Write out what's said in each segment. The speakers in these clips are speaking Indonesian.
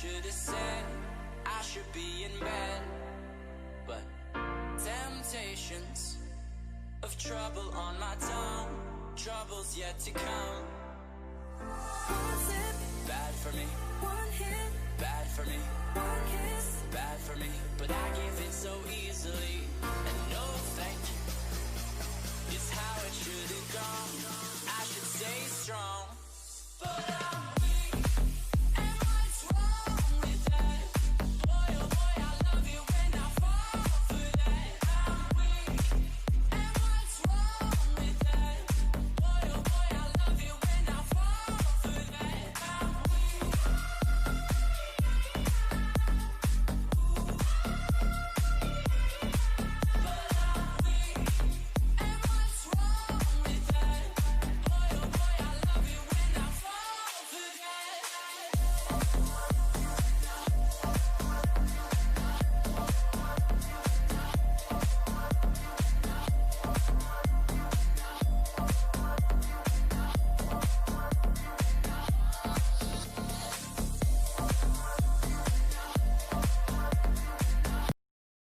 should have said I should be in bed, but temptations of trouble on my tongue, troubles yet to come. One sip, bad for me. One hit, bad for me. One kiss, bad for me. But I give in so easily, and no thank you is how it should have gone. I should stay strong, but I'm weak. And what's wrong with that? Boy, oh boy, I love you when I fall for that. I'm weak. And what's wrong with that? Boy, oh boy, I love you when I fall for that. I'm weak. But I'm weak. And what's wrong with that? Boy, oh boy, I love you when I fall for that.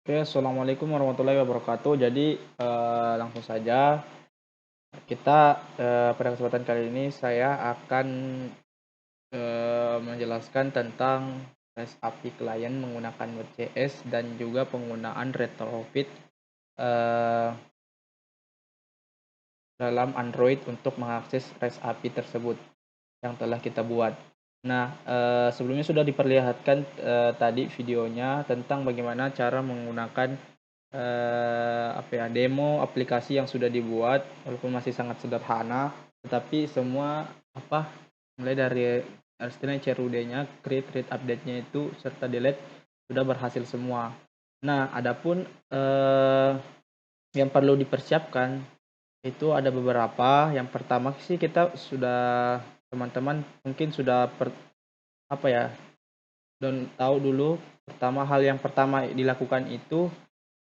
Oke, assalamualaikum warahmatullahi wabarakatuh. Jadi langsung saja kita pada kesempatan kali ini saya akan menjelaskan tentang REST API klien menggunakan Node.js dan juga penggunaan retrofit dalam Android untuk mengakses REST API tersebut yang telah kita buat. Nah, sebelumnya sudah diperlihatkan tadi videonya tentang bagaimana cara menggunakan demo aplikasi yang sudah dibuat, walaupun masih sangat sederhana, tetapi semua mulai dari istilahnya CRUD-nya, create, read, update-nya itu serta delete sudah berhasil semua. Nah, adapun yang perlu dipersiapkan itu ada beberapa. Yang pertama sih kita sudah teman-teman mungkin sudah tahu dulu. Hal yang pertama dilakukan itu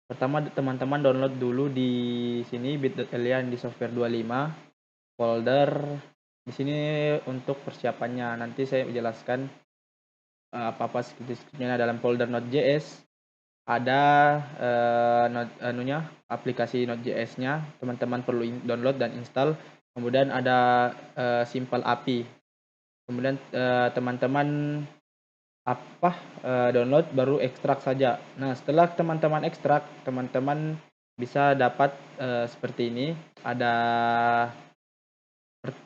pertama teman-teman download dulu di sini bit.ly di software 25 folder. Di sini untuk persiapannya nanti saya jelaskan apa-apa deskripsinya. Dalam folder Node.js ada aplikasi Node.js-nya, teman-teman perlu download dan install. Kemudian ada simple API. Kemudian teman-teman download baru ekstrak saja. Nah, setelah teman-teman ekstrak, teman-teman bisa dapat seperti ini.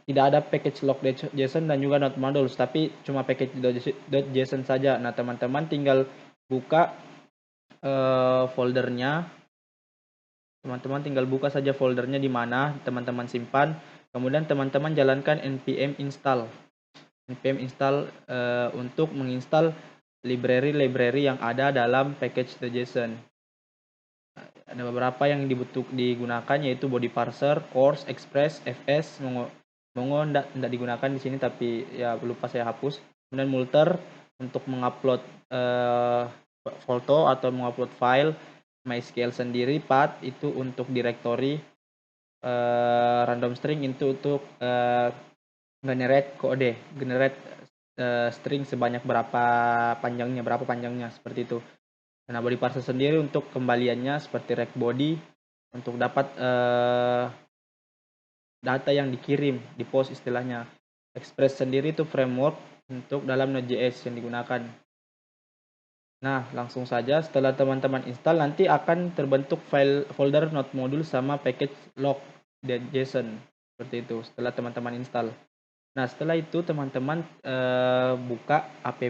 Tidak ada package log.json dan juga not modules, tapi cuma package.json saja. Nah, teman-teman tinggal buka foldernya. Teman-teman tinggal buka saja foldernya di mana teman-teman simpan. Kemudian teman-teman jalankan npm install untuk menginstal library yang ada dalam package.json. Ada beberapa yang digunakan, yaitu body parser, course, express, fs, mongo tidak digunakan di sini, tapi ya lupa saya hapus. Kemudian multer untuk mengupload foto atau mengupload file, MySQL sendiri, path itu untuk directory, random string itu untuk generate string sebanyak berapa panjangnya seperti itu. Nah, body parser sendiri untuk kembaliannya seperti rect body untuk dapat data yang dikirim, di post istilahnya. Express sendiri itu framework untuk dalam Node.js yang digunakan. Nah, langsung saja setelah teman-teman install nanti akan terbentuk folder node module sama package log.json seperti itu setelah teman-teman install. Nah, setelah itu teman-teman buka app.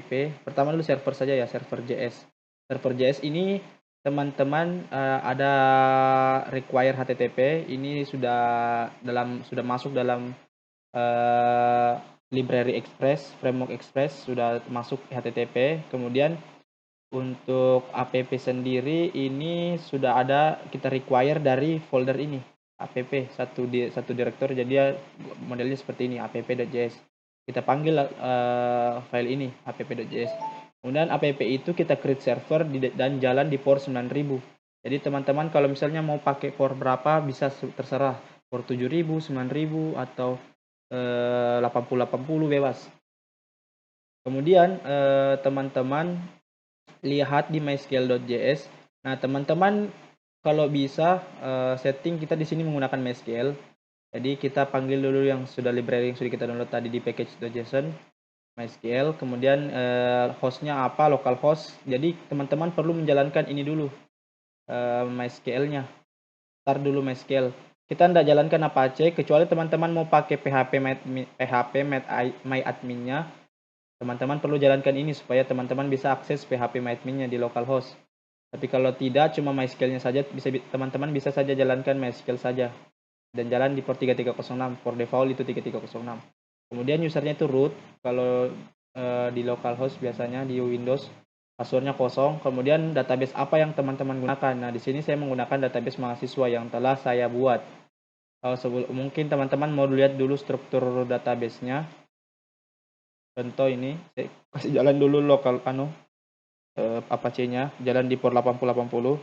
Pertama dulu server saja ya, server JS. Server JS ini teman-teman ada require HTTP. Ini sudah masuk dalam library Express, framework Express sudah masuk HTTP. Kemudian untuk app sendiri ini sudah ada, kita require dari folder ini app satu direktur, jadi dia modelnya seperti ini, app.js. Kita panggil file ini app.js. Kemudian app itu kita create server dan jalan di port 9000. Jadi teman-teman kalau misalnya mau pakai port berapa bisa terserah, port 7000, 9000 atau 8080 bebas. Kemudian teman-teman lihat di mysql.js. Nah, teman-teman kalau bisa setting kita di sini menggunakan MySQL. Jadi kita panggil dulu yang library yang sudah kita download tadi di package.json MySQL, kemudian hostnya apa, localhost. Jadi teman-teman perlu menjalankan ini dulu MySQL-nya. Start dulu MySQL. Kita tidak jalankan Apache kecuali teman-teman mau pakai PHP MyAdmin-nya. Teman-teman perlu jalankan ini supaya teman-teman bisa akses PHP MyAdmin-nya di localhost. Tapi kalau tidak, cuma MySQL-nya saja, teman-teman bisa saja jalankan MySQL saja. Dan jalan di port 3306, port default itu 3306. Kemudian usernya itu root, kalau di localhost biasanya di Windows passwordnya kosong. Kemudian database apa yang teman-teman gunakan. Nah, di sini saya menggunakan database mahasiswa yang telah saya buat. Mungkin teman-teman mau lihat dulu struktur database-nya. Contoh ini, saya kasih jalan dulu Apache-nya, jalan di port 8080.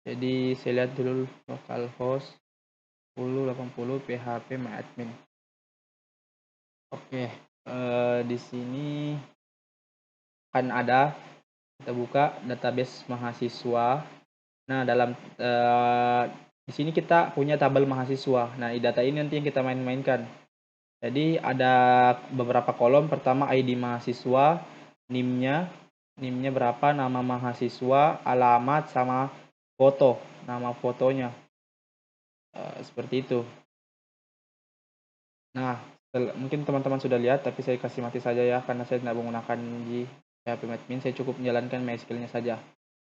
Jadi saya lihat dulu localhost 1080 PHP MyAdmin. Oke, di sini kan ada, kita buka database mahasiswa. Nah, di sini kita punya tabel mahasiswa. Nah, di data ini nanti yang kita main-mainkan. Jadi ada beberapa kolom. Pertama ID mahasiswa, NIM-nya berapa, nama mahasiswa, alamat, sama foto, nama fotonya. Seperti itu. Nah, mungkin teman-teman sudah lihat, tapi saya kasih mati saja ya, karena saya tidak menggunakan di PHP admin, saya cukup menjalankan MySQL-nya saja.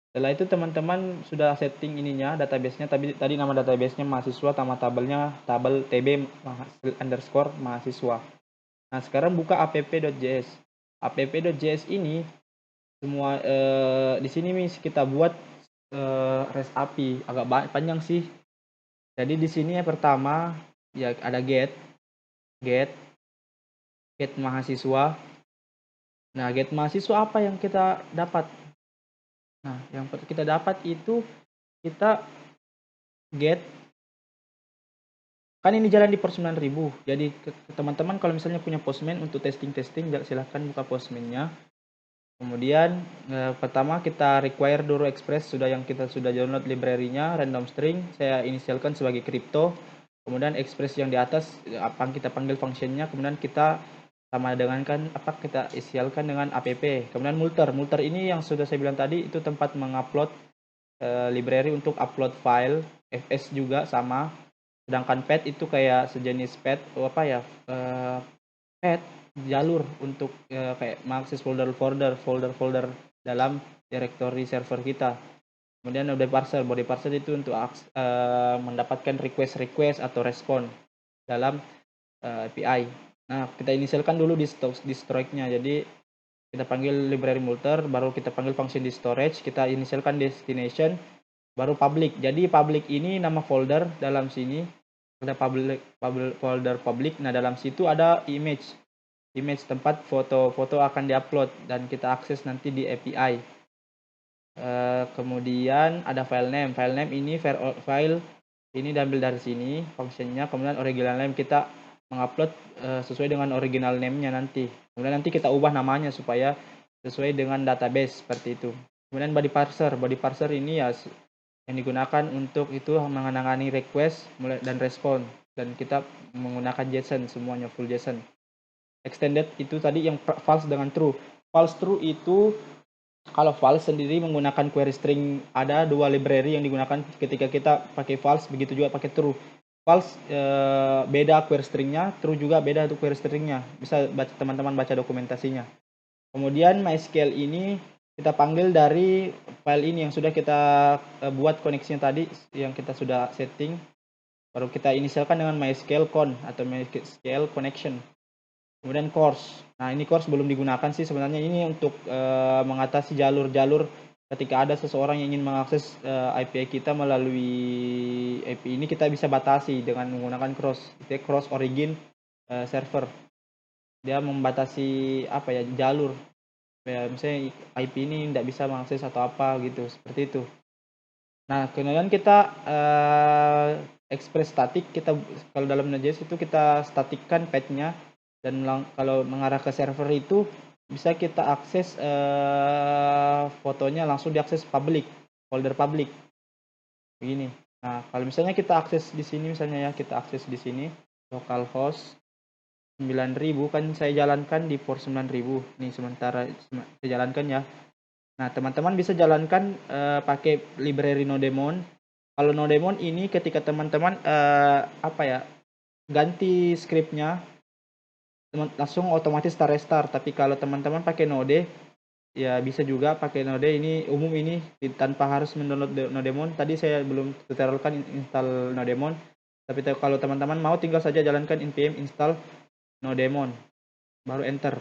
Setelah itu teman-teman sudah setting ininya, database-nya, tadi nama database-nya mahasiswa, nama tabelnya tabel tb underscore mahasiswa. Nah, sekarang buka app.js. App.js ini semua di sini kita buat REST API, agak panjang sih. Jadi di sini yang pertama ya ada get mahasiswa. Nah, get mahasiswa apa yang kita dapat? Nah, yang kita dapat itu kita get, kan ini jalan di port 9000. Jadi teman-teman kalau misalnya punya Postman untuk testing silahkan buka Postman-nya. Kemudian pertama kita require dulu Express yang kita sudah download library-nya, random string saya inisialkan sebagai crypto. Kemudian Express yang di atas apa kita panggil function-nya, kemudian kita sama dengan kita inisialkan dengan app. Kemudian multer ini yang sudah saya bilang tadi, itu tempat mengupload library untuk upload file, fs juga sama. Sedangkan pet itu kayak sejenis pet pet jalur untuk kayak mengakses folder dalam directory server kita. Kemudian body parser itu untuk mendapatkan request atau respon dalam API. Nah, kita inisialkan dulu di storage-nya. Jadi kita panggil library multer, baru kita panggil function di storage, kita inisialkan destination, baru public. Jadi public ini nama folder, dalam sini ada folder public. Nah, dalam situ ada image tempat foto akan diupload dan kita akses nanti di API. Kemudian ada file name ini file ini diambil dari sini functionnya. Kemudian original name kita mengupload sesuai dengan original name-nya nanti. Kemudian nanti kita ubah namanya supaya sesuai dengan database seperti itu. Kemudian body parser ini ya yang digunakan untuk itu menangani request dan respon, dan kita menggunakan JSON semuanya full JSON. Extended itu tadi yang false dengan true. False true itu kalau false sendiri menggunakan query string, ada dua library yang digunakan ketika kita pakai false, begitu juga pakai true. False beda query stringnya, true juga beda untuk query stringnya. Bisa teman-teman baca dokumentasinya. Kemudian MySQL ini kita panggil dari file ini yang sudah kita buat koneksinya tadi, yang kita sudah setting. Baru kita inisialkan dengan MySQL con atau MySQL connection. Kemudian course. Nah, ini course belum digunakan sih sebenarnya, ini untuk mengatasi jalur-jalur ketika ada seseorang yang ingin mengakses API kita melalui API ini, kita bisa batasi dengan menggunakan cross origin server. Dia membatasi jalur. Misalnya IP ini tidak bisa mengakses atau apa gitu, seperti itu. Nah, kemudian kita express static, kita kalau dalam Node.js itu kita statikkan path-nya. dan kalau mengarah ke server itu bisa kita akses fotonya langsung diakses publik, folder publik begini. Nah, kalau misalnya kita akses di sini misalnya ya, kita akses di sini localhost 9000 kan saya jalankan di port 9000. Nih sementara saya jalankan ya. Nah, teman-teman bisa jalankan pakai library Nodemon. Kalau Nodemon ini ketika teman-teman ganti scriptnya langsung otomatis restart. Tapi kalau teman-teman pakai Node ya bisa juga pakai Node ini umum ini tanpa harus mendownload Nodemon. Tadi saya belum tutorialkan install Nodemon. Tapi kalau teman-teman mau tinggal saja jalankan npm install Nodemon baru enter.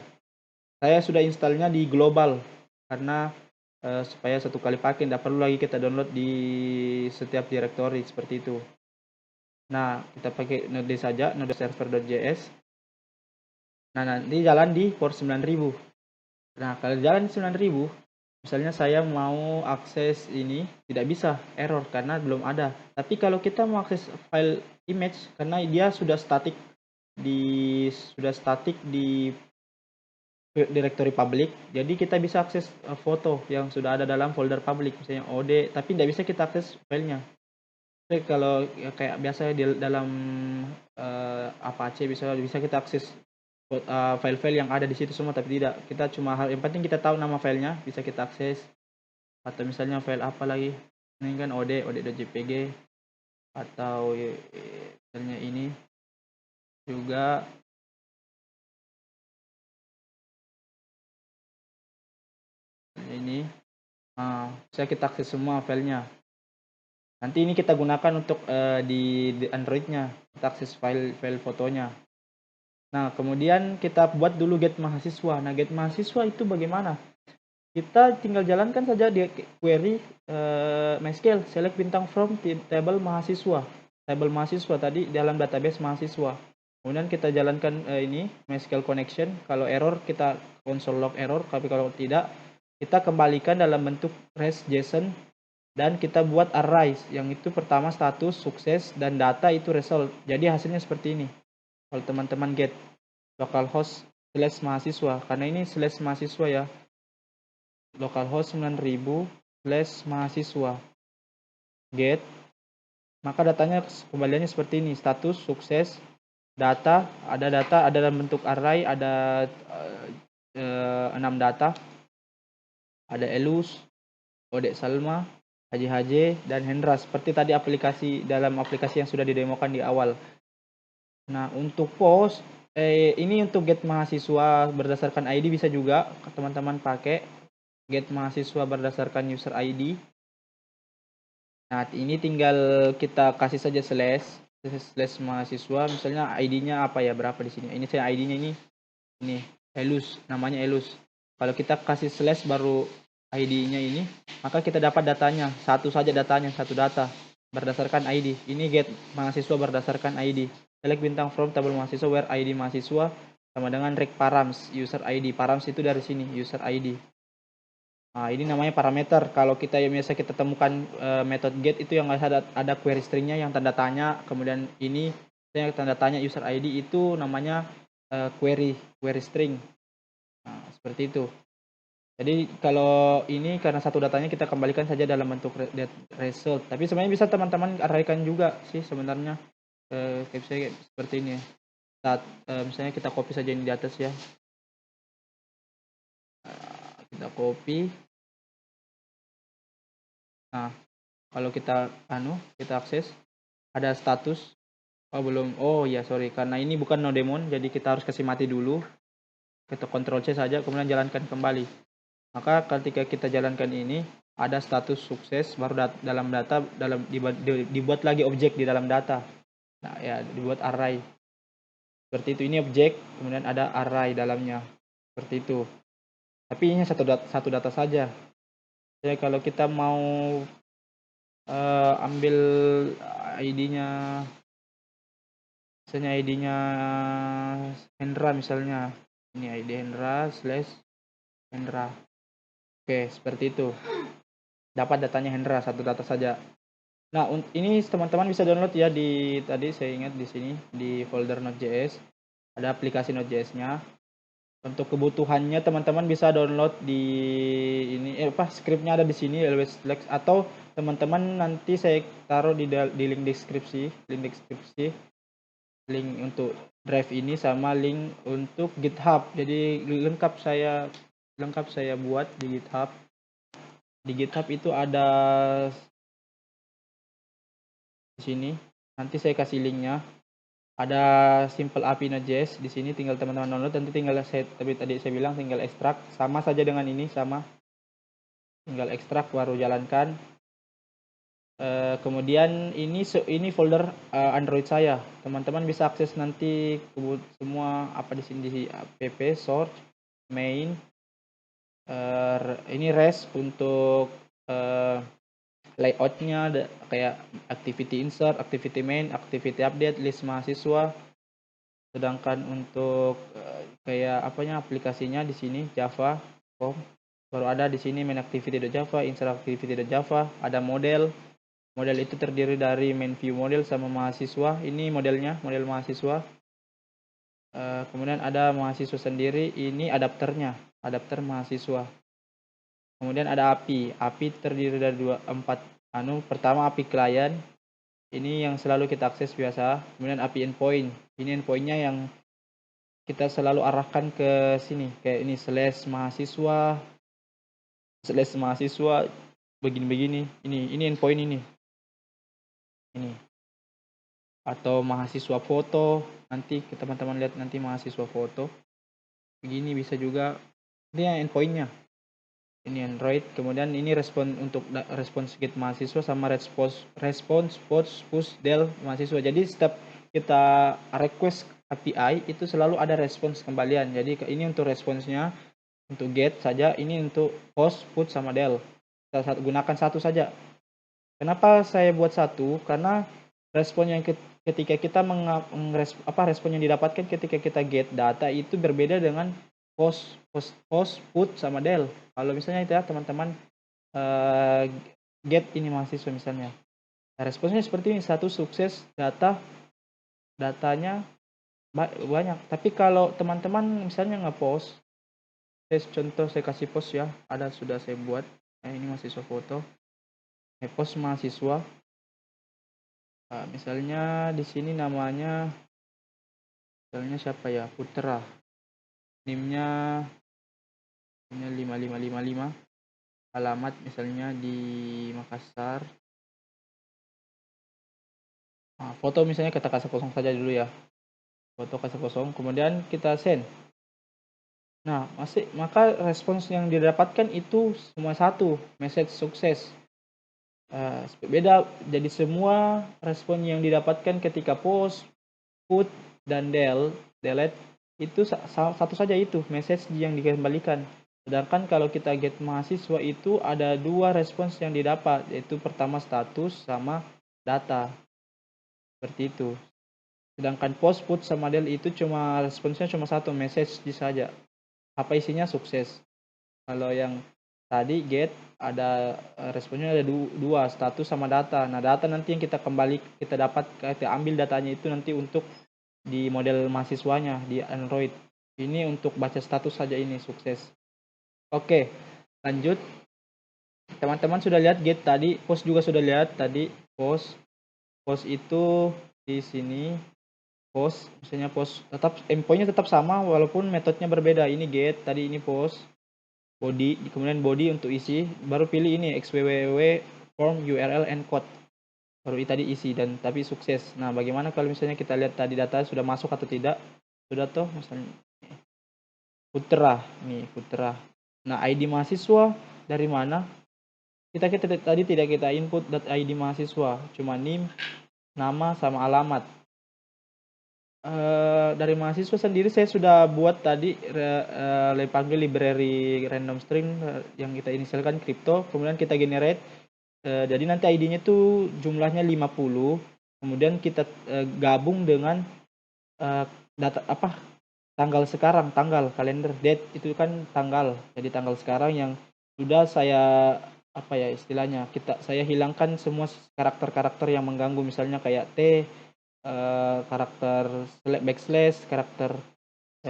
Saya sudah installnya di global karena supaya satu kali pakai, tidak perlu lagi kita download di setiap directory seperti itu. Nah, kita pakai node saja, node server.js. Nah, nanti jalan di port 9000. Nah, kalau jalan di 9000, misalnya saya mau akses ini, tidak bisa, error karena belum ada. Tapi kalau kita mau akses file image, karena dia sudah static di directory public, jadi kita bisa akses foto yang sudah ada dalam folder public, misalnya OD, tapi tidak bisa kita akses filenya. Tapi kalau ya, kayak biasa di dalam Apache bisa kita akses file-file yang ada di situ semua, tapi tidak, kita cuma yang penting kita tahu nama filenya bisa kita akses. Atau misalnya file apa lagi, ini kan od.jpg, atau misalnya ini juga ini bisa kita akses semua filenya. Nanti ini kita gunakan untuk di Android-nya, kita akses file fotonya. Nah, kemudian kita buat dulu get mahasiswa. Nah, get mahasiswa itu bagaimana? Kita tinggal jalankan saja di query MySQL, select bintang from table mahasiswa. Table mahasiswa tadi dalam database mahasiswa. Kemudian kita jalankan ini MySQL connection. Kalau error kita console log error, tapi kalau tidak kita kembalikan dalam bentuk REST JSON dan kita buat array yang itu pertama status, sukses, dan data itu result. Jadi hasilnya seperti ini. Kalau teman-teman get localhost / mahasiswa, karena ini / mahasiswa ya, localhost 9000 / mahasiswa get, maka datanya kembaliannya seperti ini, status, sukses, data ada dalam bentuk array, ada 6 data, ada Elus, Odek Salma, HJ, dan Hendra, seperti tadi dalam aplikasi yang sudah didemokan di awal. Nah, untuk post ini untuk get mahasiswa berdasarkan ID bisa juga teman-teman pakai get mahasiswa berdasarkan user ID. Nah, ini tinggal kita kasih saja slash mahasiswa, misalnya ID-nya apa ya, berapa di sini. Ini saya ID-nya ini Elus, namanya Elus. Kalau kita kasih slash baru ID-nya ini, maka kita dapat datanya, satu saja datanya, satu data berdasarkan ID. Ini get mahasiswa berdasarkan ID. Select bintang from table mahasiswa where ID mahasiswa sama dengan rect params user ID. Params itu dari sini, user ID. Nah, ini namanya parameter. Kalau kita yang biasa kita temukan method get itu yang ada query stringnya yang tanda tanya, kemudian ini yang tanda tanya user ID itu namanya query string. Nah, seperti itu. Jadi kalau ini karena satu datanya kita kembalikan saja dalam bentuk result. Tapi sebenarnya bisa teman-teman arraykan juga sih sebenarnya. Kayak seperti ini ya. Misalnya kita copy saja ini di atas ya. Kita copy. Nah, kalau kita akses ada status. Oh belum. Oh ya sorry, karena ini bukan Nodemon, jadi kita harus kasih mati dulu. Kita Ctrl C saja, kemudian jalankan kembali. Maka ketika kita jalankan ini ada status sukses, baru dalam data dibuat lagi objek di dalam data. Nah ya dibuat array. Seperti itu, ini objek, kemudian ada array dalamnya. Seperti itu. Tapi ini satu data saja. Jadi kalau kita mau ambil ID-nya, misalnya ID-nya Hendra misalnya, ini ID Hendra / Hendra. Oke, seperti itu. Dapat datanya Hendra, satu data saja. Nah, ini teman-teman bisa download ya tadi saya ingat di sini di folder Node.js. ada aplikasi Node.js-nya. Untuk kebutuhannya teman-teman bisa download di ini skripnya ada di sini LWSLex, atau teman-teman nanti saya taruh di link deskripsi, link untuk drive ini sama link untuk GitHub. Jadi lengkap saya buat di GitHub. Di GitHub itu ada di sini. Nanti saya kasih linknya. Ada simple API Node.js di sini, tinggal teman-teman download. Nanti tinggal tadi saya bilang tinggal ekstrak, sama saja dengan ini, sama. Tinggal ekstrak baru jalankan. Kemudian ini folder Android saya. Teman-teman bisa akses nanti semua apa di sini, di app source, main. Ini res untuk layoutnya kayak activity insert, activity main, activity update, list mahasiswa. Sedangkan untuk kayak aplikasinya di sini Java, baru ada di sini main activity.java, insert activity.java, ada model itu terdiri dari main view model sama mahasiswa. Ini modelnya, model mahasiswa. Kemudian ada mahasiswa sendiri, ini adapternya, adapter mahasiswa. Kemudian ada API terdiri dari pertama API client, ini yang selalu kita akses biasa. Kemudian API endpoint, ini endpointnya yang kita selalu arahkan ke sini, kayak ini /mahasiswa begini. Ini endpoint ini. Atau mahasiswa foto, nanti teman-teman lihat nanti mahasiswa foto. Begini bisa juga. Ini yang endpointnya. Ini Android. Kemudian ini respons get mahasiswa sama respons push del mahasiswa. Jadi setiap kita request API itu selalu ada respons kembalian. Jadi ini untuk responsnya untuk get saja, ini untuk post, put sama del. Kita gunakan satu saja. Kenapa saya buat satu? Karena respon yang ketika kita respon yang didapatkan ketika kita get data itu berbeda dengan post, put sama del. Kalau misalnya itu ya teman-teman get ini mahasiswa misalnya, responsnya seperti ini, satu sukses, datanya banyak. Tapi kalau teman-teman misalnya nge-post, contoh saya kasih post ya, sudah saya buat. Ini mahasiswa foto, post mahasiswa. Misalnya di sini namanya, misalnya siapa ya, Putra, NIM-nya 5555, alamat misalnya di Makassar. Foto misalnya kita kasih kosong saja dulu ya, foto kasih kosong, kemudian kita send. Nah, maka respons yang didapatkan itu semua satu, message sukses. Beda, jadi semua respon yang didapatkan ketika post, put, dan delete itu satu saja, itu message yang dikembalikan. Sedangkan kalau kita get mahasiswa itu ada dua respons yang didapat, yaitu pertama status sama data. Seperti itu. Sedangkan post, put, sama del itu responsnya cuma satu, message saja. Apa isinya? Sukses. Kalau yang tadi get ada responnya ada dua, status sama data. Nah, data nanti yang kita ambil datanya itu nanti untuk di model mahasiswanya di Android. Ini untuk baca status saja, ini sukses. Oke, lanjut. Teman-teman sudah lihat get tadi, post juga sudah lihat tadi, post itu di sini. Post, misalnya post tetap endpointnya tetap sama walaupun metodenya berbeda. Ini get, tadi ini post. Body, kemudian body untuk isi, baru pilih ini xwww form URL encode, baru tadi isi, dan tapi sukses. Nah, bagaimana kalau misalnya kita lihat tadi data sudah masuk atau tidak? Sudah toh, misalnya Putra. Nah, ID mahasiswa dari mana? Kita tadi tidak kita input .id mahasiswa, cuma NIM, nama sama alamat. Dari mahasiswa sendiri saya sudah buat tadi panggil library random string yang kita inisialkan crypto, kemudian kita generate. Jadi nanti ID-nya tuh jumlahnya 50, kemudian kita gabung dengan data tanggal sekarang, tanggal kalender, date itu kan tanggal. Jadi tanggal sekarang yang sudah saya istilahnya saya hilangkan semua karakter-karakter yang mengganggu, misalnya kayak T, karakter backslash, karakter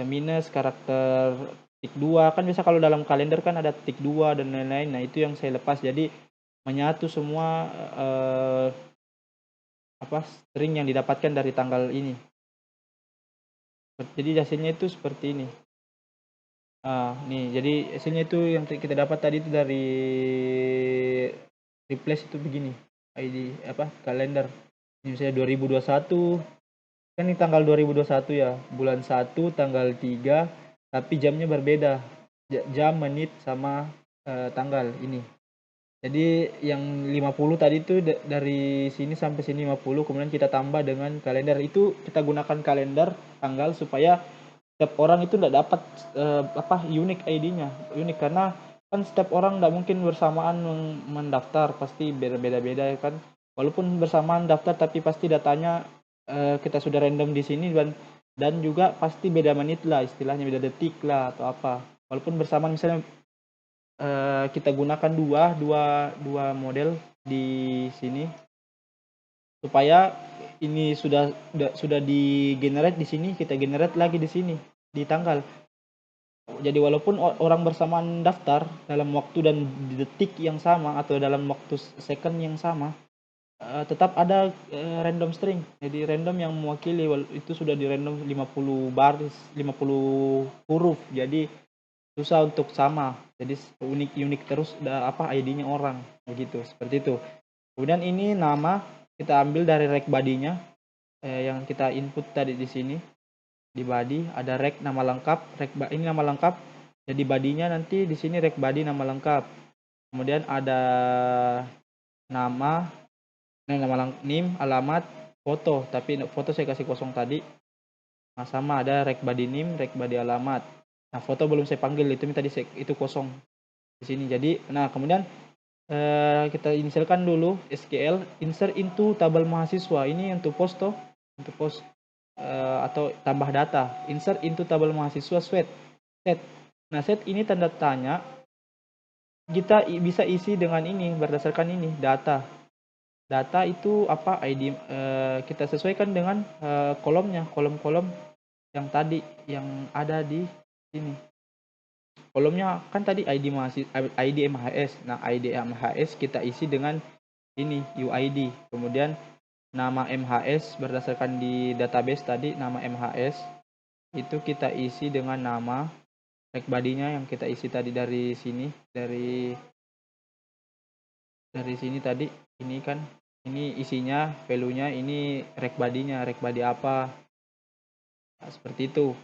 minus, karakter tik 2 kan biasa kalau dalam kalender kan ada tik 2 dan lain-lain. Nah, itu yang saya lepas. Jadi menyatu semua string yang didapatkan dari tanggal ini. Jadi hasilnya itu seperti ini. Nih, jadi hasilnya itu yang kita dapat tadi itu dari replace itu begini. ID kalender. Ini misalnya 2021. Kan ini tanggal 2021 ya. Bulan 1 tanggal 3, tapi jamnya berbeda. Jam, menit sama tanggal ini. Jadi yang 50 tadi itu dari sini sampai sini 50, kemudian kita tambah dengan kalender. Itu kita gunakan kalender tanggal supaya setiap orang itu tidak dapat unik ID-nya. Unik karena kan setiap orang tidak mungkin bersamaan mendaftar, pasti beda-beda ya kan. Walaupun bersamaan daftar tapi pasti datanya kita sudah random di sini dan juga pasti beda menit lah, istilahnya beda detik lah atau apa. Walaupun bersamaan misalnya kita gunakan dua model di sini supaya ini sudah di generate di sini, kita generate lagi di sini di tanggal. Jadi walaupun orang bersamaan daftar dalam waktu dan di detik yang sama atau dalam waktu second yang sama, tetap ada random string. Jadi random yang mewakili itu sudah di random 50 baris, 50 huruf. Jadi susah untuk sama. Jadi unik terus ID-nya orang begitu, seperti itu. Kemudian ini nama kita ambil dari rek body-nya yang kita input tadi di sini. Di body ada rek nama lengkap, ini nama lengkap. Jadi body-nya nanti di sini rek body nama lengkap. Kemudian ada nama NIM, alamat, foto, tapi foto saya kasih kosong tadi. Nah, sama ada rek body NIM, rek body alamat. Nah, foto belum saya panggil, itu kosong di sini. Jadi, nah kemudian kita inisialkan dulu SQL insert into tabel mahasiswa. Ini untuk post atau tambah data. Insert into tabel mahasiswa set. Nah, set ini tanda tanya. Kita bisa isi dengan ini berdasarkan ini data. Data itu ID kita sesuaikan dengan kolomnya, kolom-kolom yang tadi yang ada di sini. Kolomnya kan tadi ID MHS. Nah, ID MHS kita isi dengan ini UID. Kemudian nama MHS berdasarkan di database tadi, nama MHS itu kita isi dengan nama rek body-nya yang kita isi tadi dari sini, dari sini tadi. Ini kan ini isinya, value-nya, ini rek body-nya, rek body apa. Nah, seperti itu.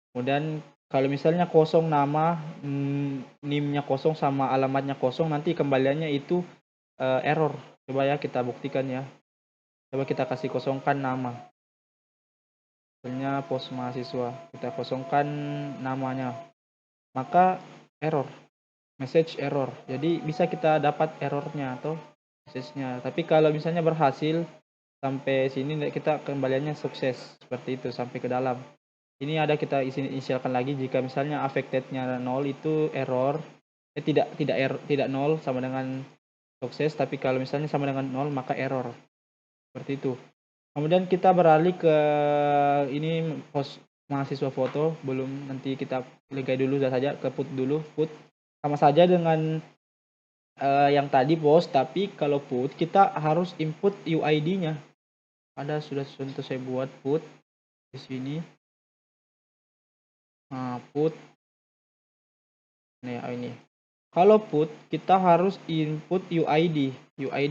Kemudian kalau misalnya kosong nama, NIM-nya kosong sama alamatnya kosong, nanti kembaliannya itu error. Coba ya kita buktikan ya. Coba kita kasih kosongkan nama. Misalnya pos mahasiswa, kita kosongkan namanya. Maka error. Message error. Jadi bisa kita dapat errornya atau message-nya. Tapi kalau misalnya berhasil sampai sini, kita kembaliannya sukses. Seperti itu sampai ke dalam. Ini ada kita inisialkan lagi. Jika misalnya affected-nya 0 itu error. Tidak 0 sama dengan sukses. Tapi kalau misalnya sama dengan 0 maka error. Seperti itu. Kemudian kita beralih ke ini post mahasiswa foto. Belum, nanti kita legai dulu saja ke put dulu. Put sama saja dengan yang tadi post. Tapi kalau put kita harus input UID-nya. Ada sudah saya buat put di sini. Nah, put ini. Kalau put kita harus input UID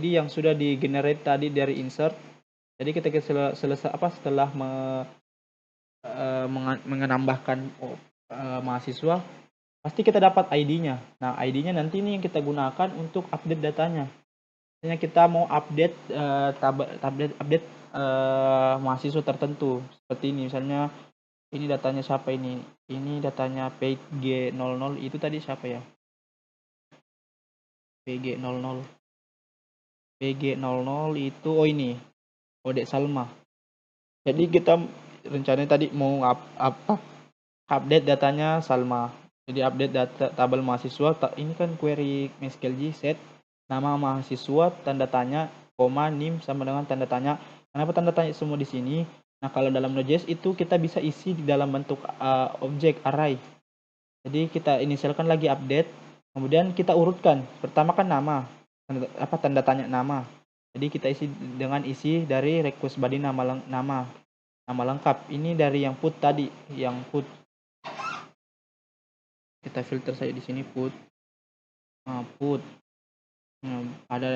yang sudah di generate tadi dari insert. Jadi kita setelah menambahkan mahasiswa, pasti kita dapat ID-nya. Nah, ID-nya nanti ini yang kita gunakan untuk update datanya. Misalnya kita mau update mahasiswa tertentu seperti ini. Misalnya ini datanya siapa ini? Ini datanya PG00 itu tadi siapa ya? PG00. PG00 itu ini Odek Salma. Jadi kita rencananya tadi mau update datanya Salma. Jadi update data tabel mahasiswa. Ini kan query MySQL set nama mahasiswa tanda tanya, koma, NIM sama dengan tanda tanya. Kenapa tanda tanya semua di sini? Nah, kalau dalam Node.js itu kita bisa isi di dalam bentuk objek array. Jadi kita inisialkan lagi update, kemudian kita urutkan. Pertama kan nama, tanda tanya nama. Jadi kita isi dengan isi dari request body nama lengkap. Ini dari yang put tadi, yang put. Kita filter saja di sini put. Put.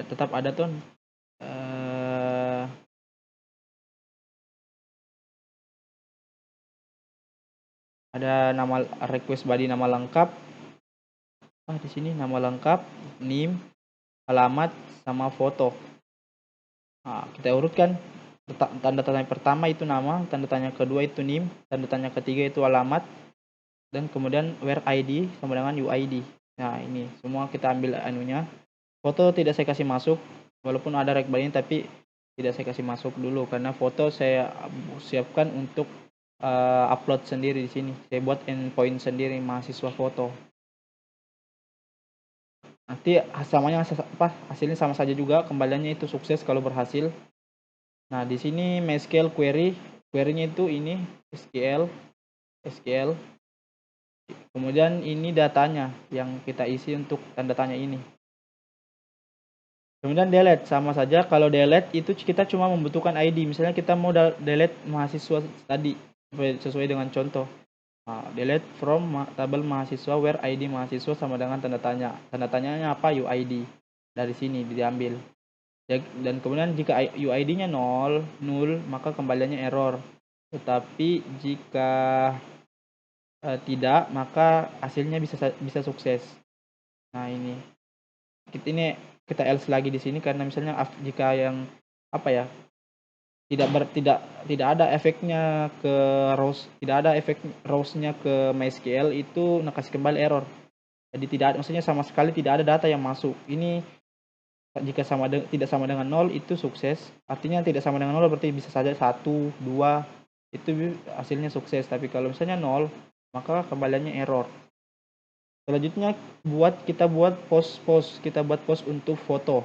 Tetap ada tuh. Ada nama request body nama lengkap. Di sini nama lengkap, name, alamat, sama foto. Kita urutkan. Tanda tanya pertama itu nama, tanda tanya kedua itu name, tanda tanya ketiga itu alamat, dan kemudian where ID sama dengan UID. Nah, ini semua kita ambil anunya. Foto tidak saya kasih masuk, walaupun ada rek body tapi tidak saya kasih masuk dulu karena foto saya siapkan untuk upload sendiri di sini. Saya buat endpoint sendiri mahasiswa foto. Nanti hasilnya sama saja juga, kembaliannya itu sukses kalau berhasil. Nah, di sini MySQL query-nya itu ini SQL. Kemudian ini datanya yang kita isi untuk tanda tanya ini. Kemudian delete sama saja. Kalau delete itu kita cuma membutuhkan ID. Misalnya kita mau delete mahasiswa tadi sesuai dengan contoh. Delete from tabel mahasiswa where ID mahasiswa sama dengan tanda tanya. Tanda tanyanya apa? UID. Dari sini diambil. Dan kemudian jika UID-nya null, maka kembaliannya error. Tetapi jika tidak, maka hasilnya bisa sukses. Nah, ini kita else lagi di sini karena misalnya jika yang tidak ada efeknya ke rows, tidak ada efek rows-nya ke MySQL itu kasih kembali error. Jadi maksudnya sama sekali tidak ada data yang masuk. Ini jika tidak sama dengan 0 itu sukses. Artinya tidak sama dengan 0 berarti bisa saja 1, 2 itu hasilnya sukses. Tapi kalau misalnya 0 maka kembaliannya error. Selanjutnya kita buat post untuk foto.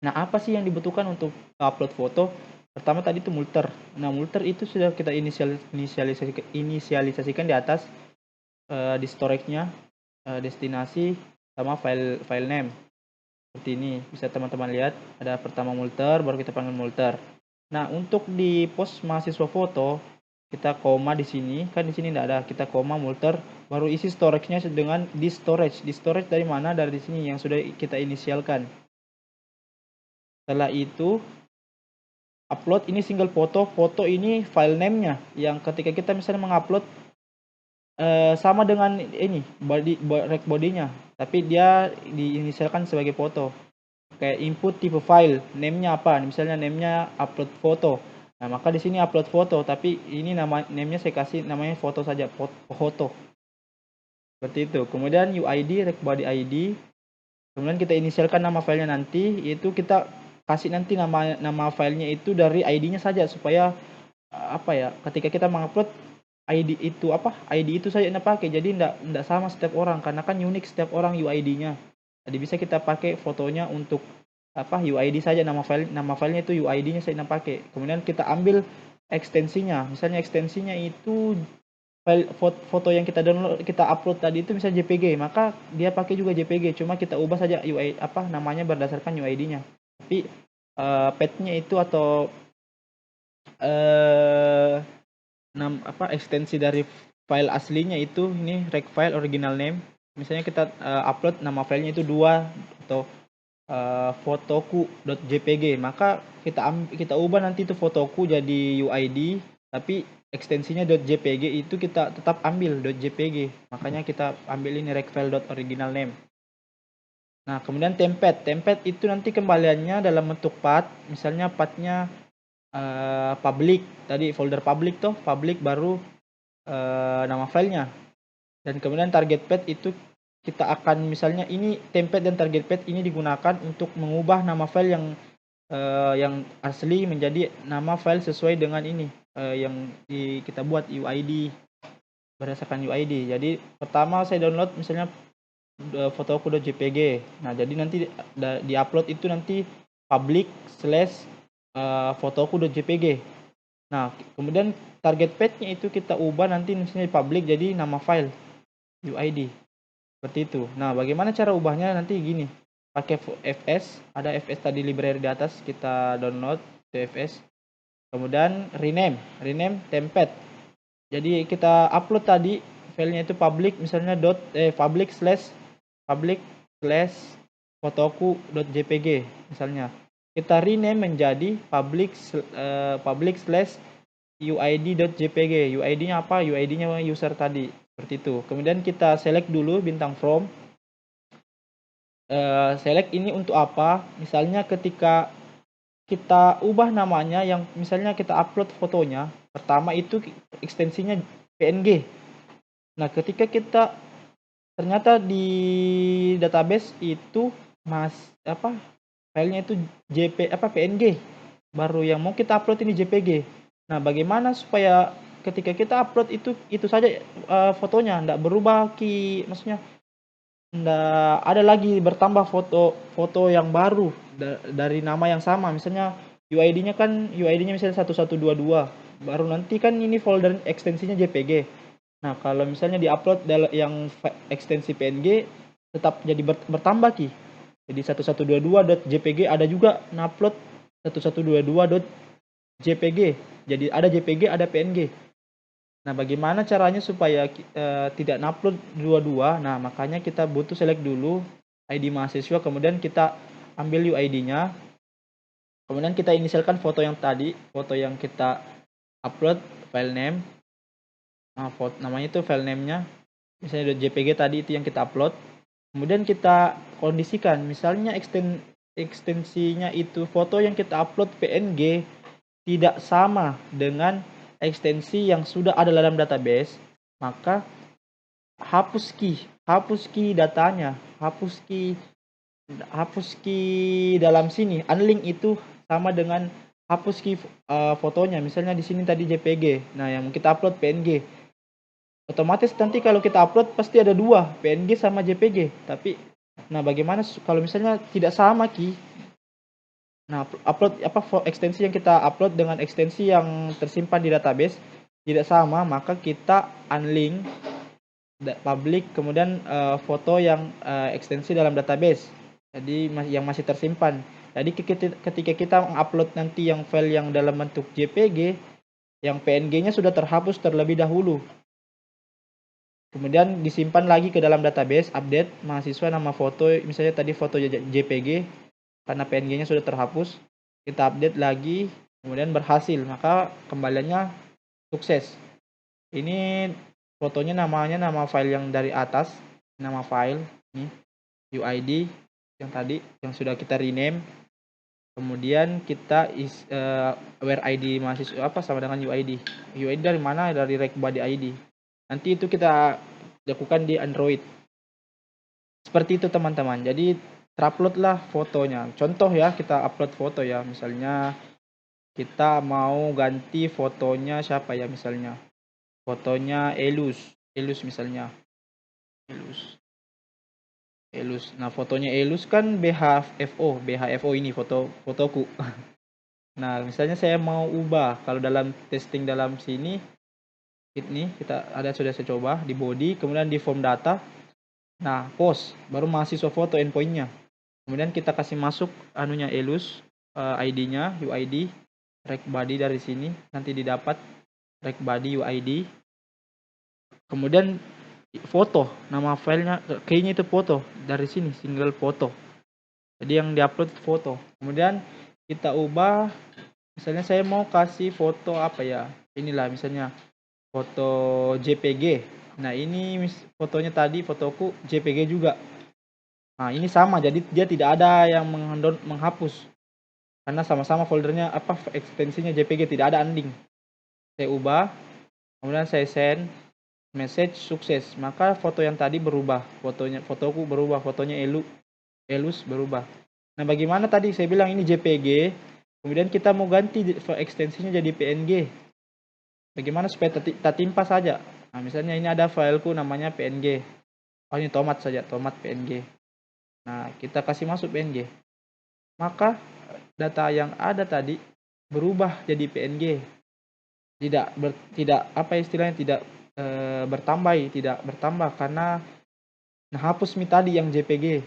Nah, apa sih yang dibutuhkan untuk upload foto? Pertama tadi itu multer. Nah, multer itu sudah kita inisialisasikan di atas di storage-nya, destinasi sama file name. Seperti ini, bisa teman-teman lihat ada pertama multer, baru kita panggil multer. Nah, untuk di post mahasiswa foto kita koma di sini, kan di sini tidak ada, kita koma multer, baru isi storage-nya dengan di storage. Di storage dari mana? Dari sini yang sudah kita inisialkan. Setelah itu upload ini single foto ini file name-nya yang ketika kita misalnya mengupload sama dengan ini rek body-nya, tapi dia diinisialkan sebagai foto. Kayak input tipe file, name-nya apa? Misalnya name-nya upload foto. Nah, maka di sini upload foto, tapi ini name-nya saya kasih namanya foto saja, foto. Seperti itu. Kemudian UID, rek body ID. Kemudian kita inisialkan nama filenya nanti, yaitu kita kasih nanti nama filenya itu dari ID-nya saja supaya ketika kita mengupload ID itu saja yang pakai. Jadi enggak sama setiap orang karena kan unik setiap orang UID-nya. Jadi bisa kita pakai fotonya untuk UID saja, nama filenya itu UID-nya saya pakai. Kemudian kita ambil ekstensinya. Misalnya ekstensinya itu file foto yang kita download, kita upload tadi itu misalnya JPG, maka dia pakai juga JPG, cuma kita ubah saja namanya berdasarkan UID-nya. Tapi path-nya itu atau ekstensi dari file aslinya itu ini rec file original name. Misalnya kita upload nama filenya itu 2 atau fotoku.jpg, maka kita ubah nanti itu fotoku jadi UID, tapi ekstensinya .jpg itu kita tetap ambil .jpg. Makanya kita ambil ini recfile.original name. Nah, kemudian template itu nanti kembaliannya dalam bentuk path. Misalnya path-nya public, tadi folder public baru nama filenya. Dan kemudian target path itu kita akan misalnya ini template dan target path ini digunakan untuk mengubah nama file yang asli menjadi nama file sesuai dengan ini yang kita buat UID berdasarkan UID. Jadi pertama saya download misalnya fotoku.jpg. Nah, jadi nanti di upload itu nanti public fotoku.jpg. Nah, kemudian target path-nya itu kita ubah nanti misalnya public jadi nama file UID. Seperti itu. Nah, bagaimana cara ubahnya nanti gini. Pakai fs, ada fs tadi library di atas, kita download fs. Kemudian rename template. Jadi kita upload tadi filenya itu public misalnya public slash fotoku.jpg misalnya. Kita rename menjadi public slash uid.jpg. UID-nya apa? UID-nya user tadi. Seperti itu. Kemudian kita select dulu bintang from. Select ini untuk apa? Misalnya ketika kita ubah namanya yang misalnya kita upload fotonya, pertama itu ekstensinya PNG. Nah, ketika kita ternyata di database itu filenya itu PNG. Baru yang mau kita upload ini JPG. Nah, bagaimana supaya ketika kita upload itu saja fotonya, enggak berubah maksudnya enggak ada lagi bertambah foto yang baru dari nama yang sama. Misalnya UID-nya misalnya 1122. Baru nanti kan ini folder ekstensinya JPG. Nah, kalau misalnya di-upload yang ekstensi PNG tetap jadi bertambah ki. Jadi 1122.jpg ada juga upload 1122.jpg. Jadi ada JPG, ada PNG. Nah, bagaimana caranya supaya tidak upload dua-dua? Nah, makanya kita butuh select dulu ID mahasiswa, kemudian kita ambil UID-nya. Kemudian kita inisialkan foto yang tadi, foto yang kita upload, file name. Nah, namanya itu file name-nya. Misalnya .jpg tadi itu yang kita upload. Kemudian kita kondisikan, misalnya ekstensinya itu foto yang kita upload PNG tidak sama dengan ekstensi yang sudah ada dalam database, maka hapus key datanya, hapus key dalam sini. Unlink itu sama dengan hapus key fotonya. Misalnya di sini tadi JPG. Nah, yang kita upload PNG. Otomatis nanti kalau kita upload pasti ada dua, PNG sama JPG. Tapi nah, bagaimana kalau misalnya tidak sama ki? Nah, ekstensi yang kita upload dengan ekstensi yang tersimpan di database tidak sama, maka kita unlink public kemudian foto yang ekstensi dalam database. Jadi yang masih tersimpan. Jadi ketika kita mengupload nanti yang file yang dalam bentuk JPG, yang PNG-nya sudah terhapus terlebih dahulu. Kemudian disimpan lagi ke dalam database, update mahasiswa nama foto, misalnya tadi foto JPG, karena PNG-nya sudah terhapus, kita update lagi, kemudian berhasil, maka kembaliannya sukses. Ini fotonya nama file yang dari atas, nama file, ini UID yang tadi, yang sudah kita rename, kemudian kita where ID mahasiswa sama dengan UID. UID dari mana? Dari RecBuddy ID. Nanti itu kita lakukan di Android. Seperti itu teman-teman. Jadi terupload lah fotonya. Contoh ya, kita upload foto ya. Misalnya kita mau ganti fotonya siapa ya misalnya. Fotonya Elus misalnya. Elus. Nah, fotonya Elus kan BHFO ini fotoku. Nah, misalnya saya mau ubah. Kalau dalam testing dalam sini ini kita sudah saya coba di body, kemudian di form data. Nah, post baru mahasiswa foto endpoint-nya. Kemudian kita kasih masuk anunya Elus, ID-nya UID, RecBuddy dari sini nanti didapat RecBuddy UID. Kemudian foto, nama filenya kayaknya itu foto dari sini single foto. Jadi yang diupload foto. Kemudian kita ubah, misalnya saya mau kasih foto apa ya? Inilah misalnya foto JPG. Nah, ini fotonya tadi fotoku JPG juga. Nah, ini sama, jadi dia tidak ada yang menghapus. Karena sama-sama foldernya ekstensinya JPG, tidak ada unlink. Saya ubah, kemudian saya send message sukses. Maka foto yang tadi berubah, fotoku berubah, fotonya Elus berubah. Nah, bagaimana tadi saya bilang ini JPG, kemudian kita mau ganti ekstensinya jadi PNG. Bagaimana supaya tak timpa saja? Nah, misalnya ini ada fileku namanya PNG. Oh, ini tomat saja, tomat PNG. Nah, kita kasih masuk PNG. Maka data yang ada tadi berubah jadi PNG. Tidak apa istilahnya, tidak tidak bertambah karena hapus tadi yang JPG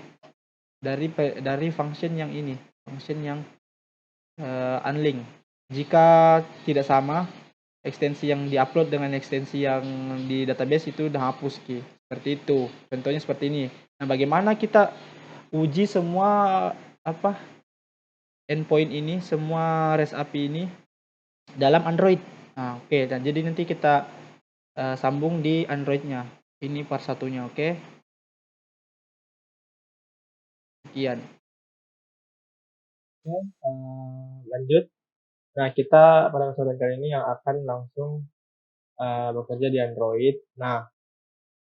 dari function yang ini, function yang unlink. Jika tidak sama ekstensi yang diupload dengan ekstensi yang di database, itu udah hapus ki. Seperti itu. Contohnya seperti ini. Nah, bagaimana kita uji semua endpoint ini, semua REST API ini dalam Android. Nah, oke. Dan jadi nanti kita sambung di Android-nya. Ini part satunya, oke. Sekian. Lanjut. Nah, kita pada kesempatan kali ini yang akan langsung bekerja di Android. Nah,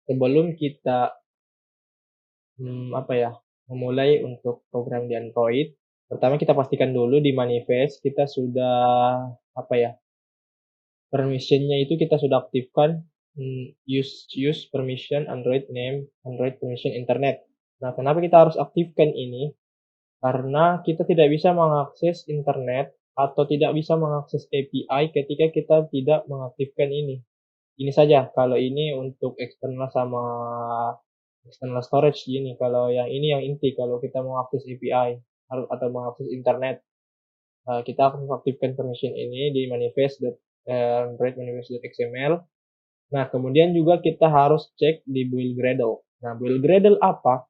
sebelum kita memulai untuk program di Android, pertama kita pastikan dulu di manifest kita sudah permissionnya itu kita sudah aktifkan. Use permission Android name, Android permission internet. Nah, kenapa kita harus aktifkan ini? Karena kita tidak bisa mengakses internet atau tidak bisa mengakses API ketika kita tidak mengaktifkan ini. Ini saja, kalau ini untuk eksternal sama external storage gini. Kalau yang ini yang inti, kalau kita mau akses API atau mengakses internet, kita akan aktifkan permission ini di manifest Android manifest.xml. Nah, kemudian juga kita harus cek di build Gradle. Nah, build Gradle apa?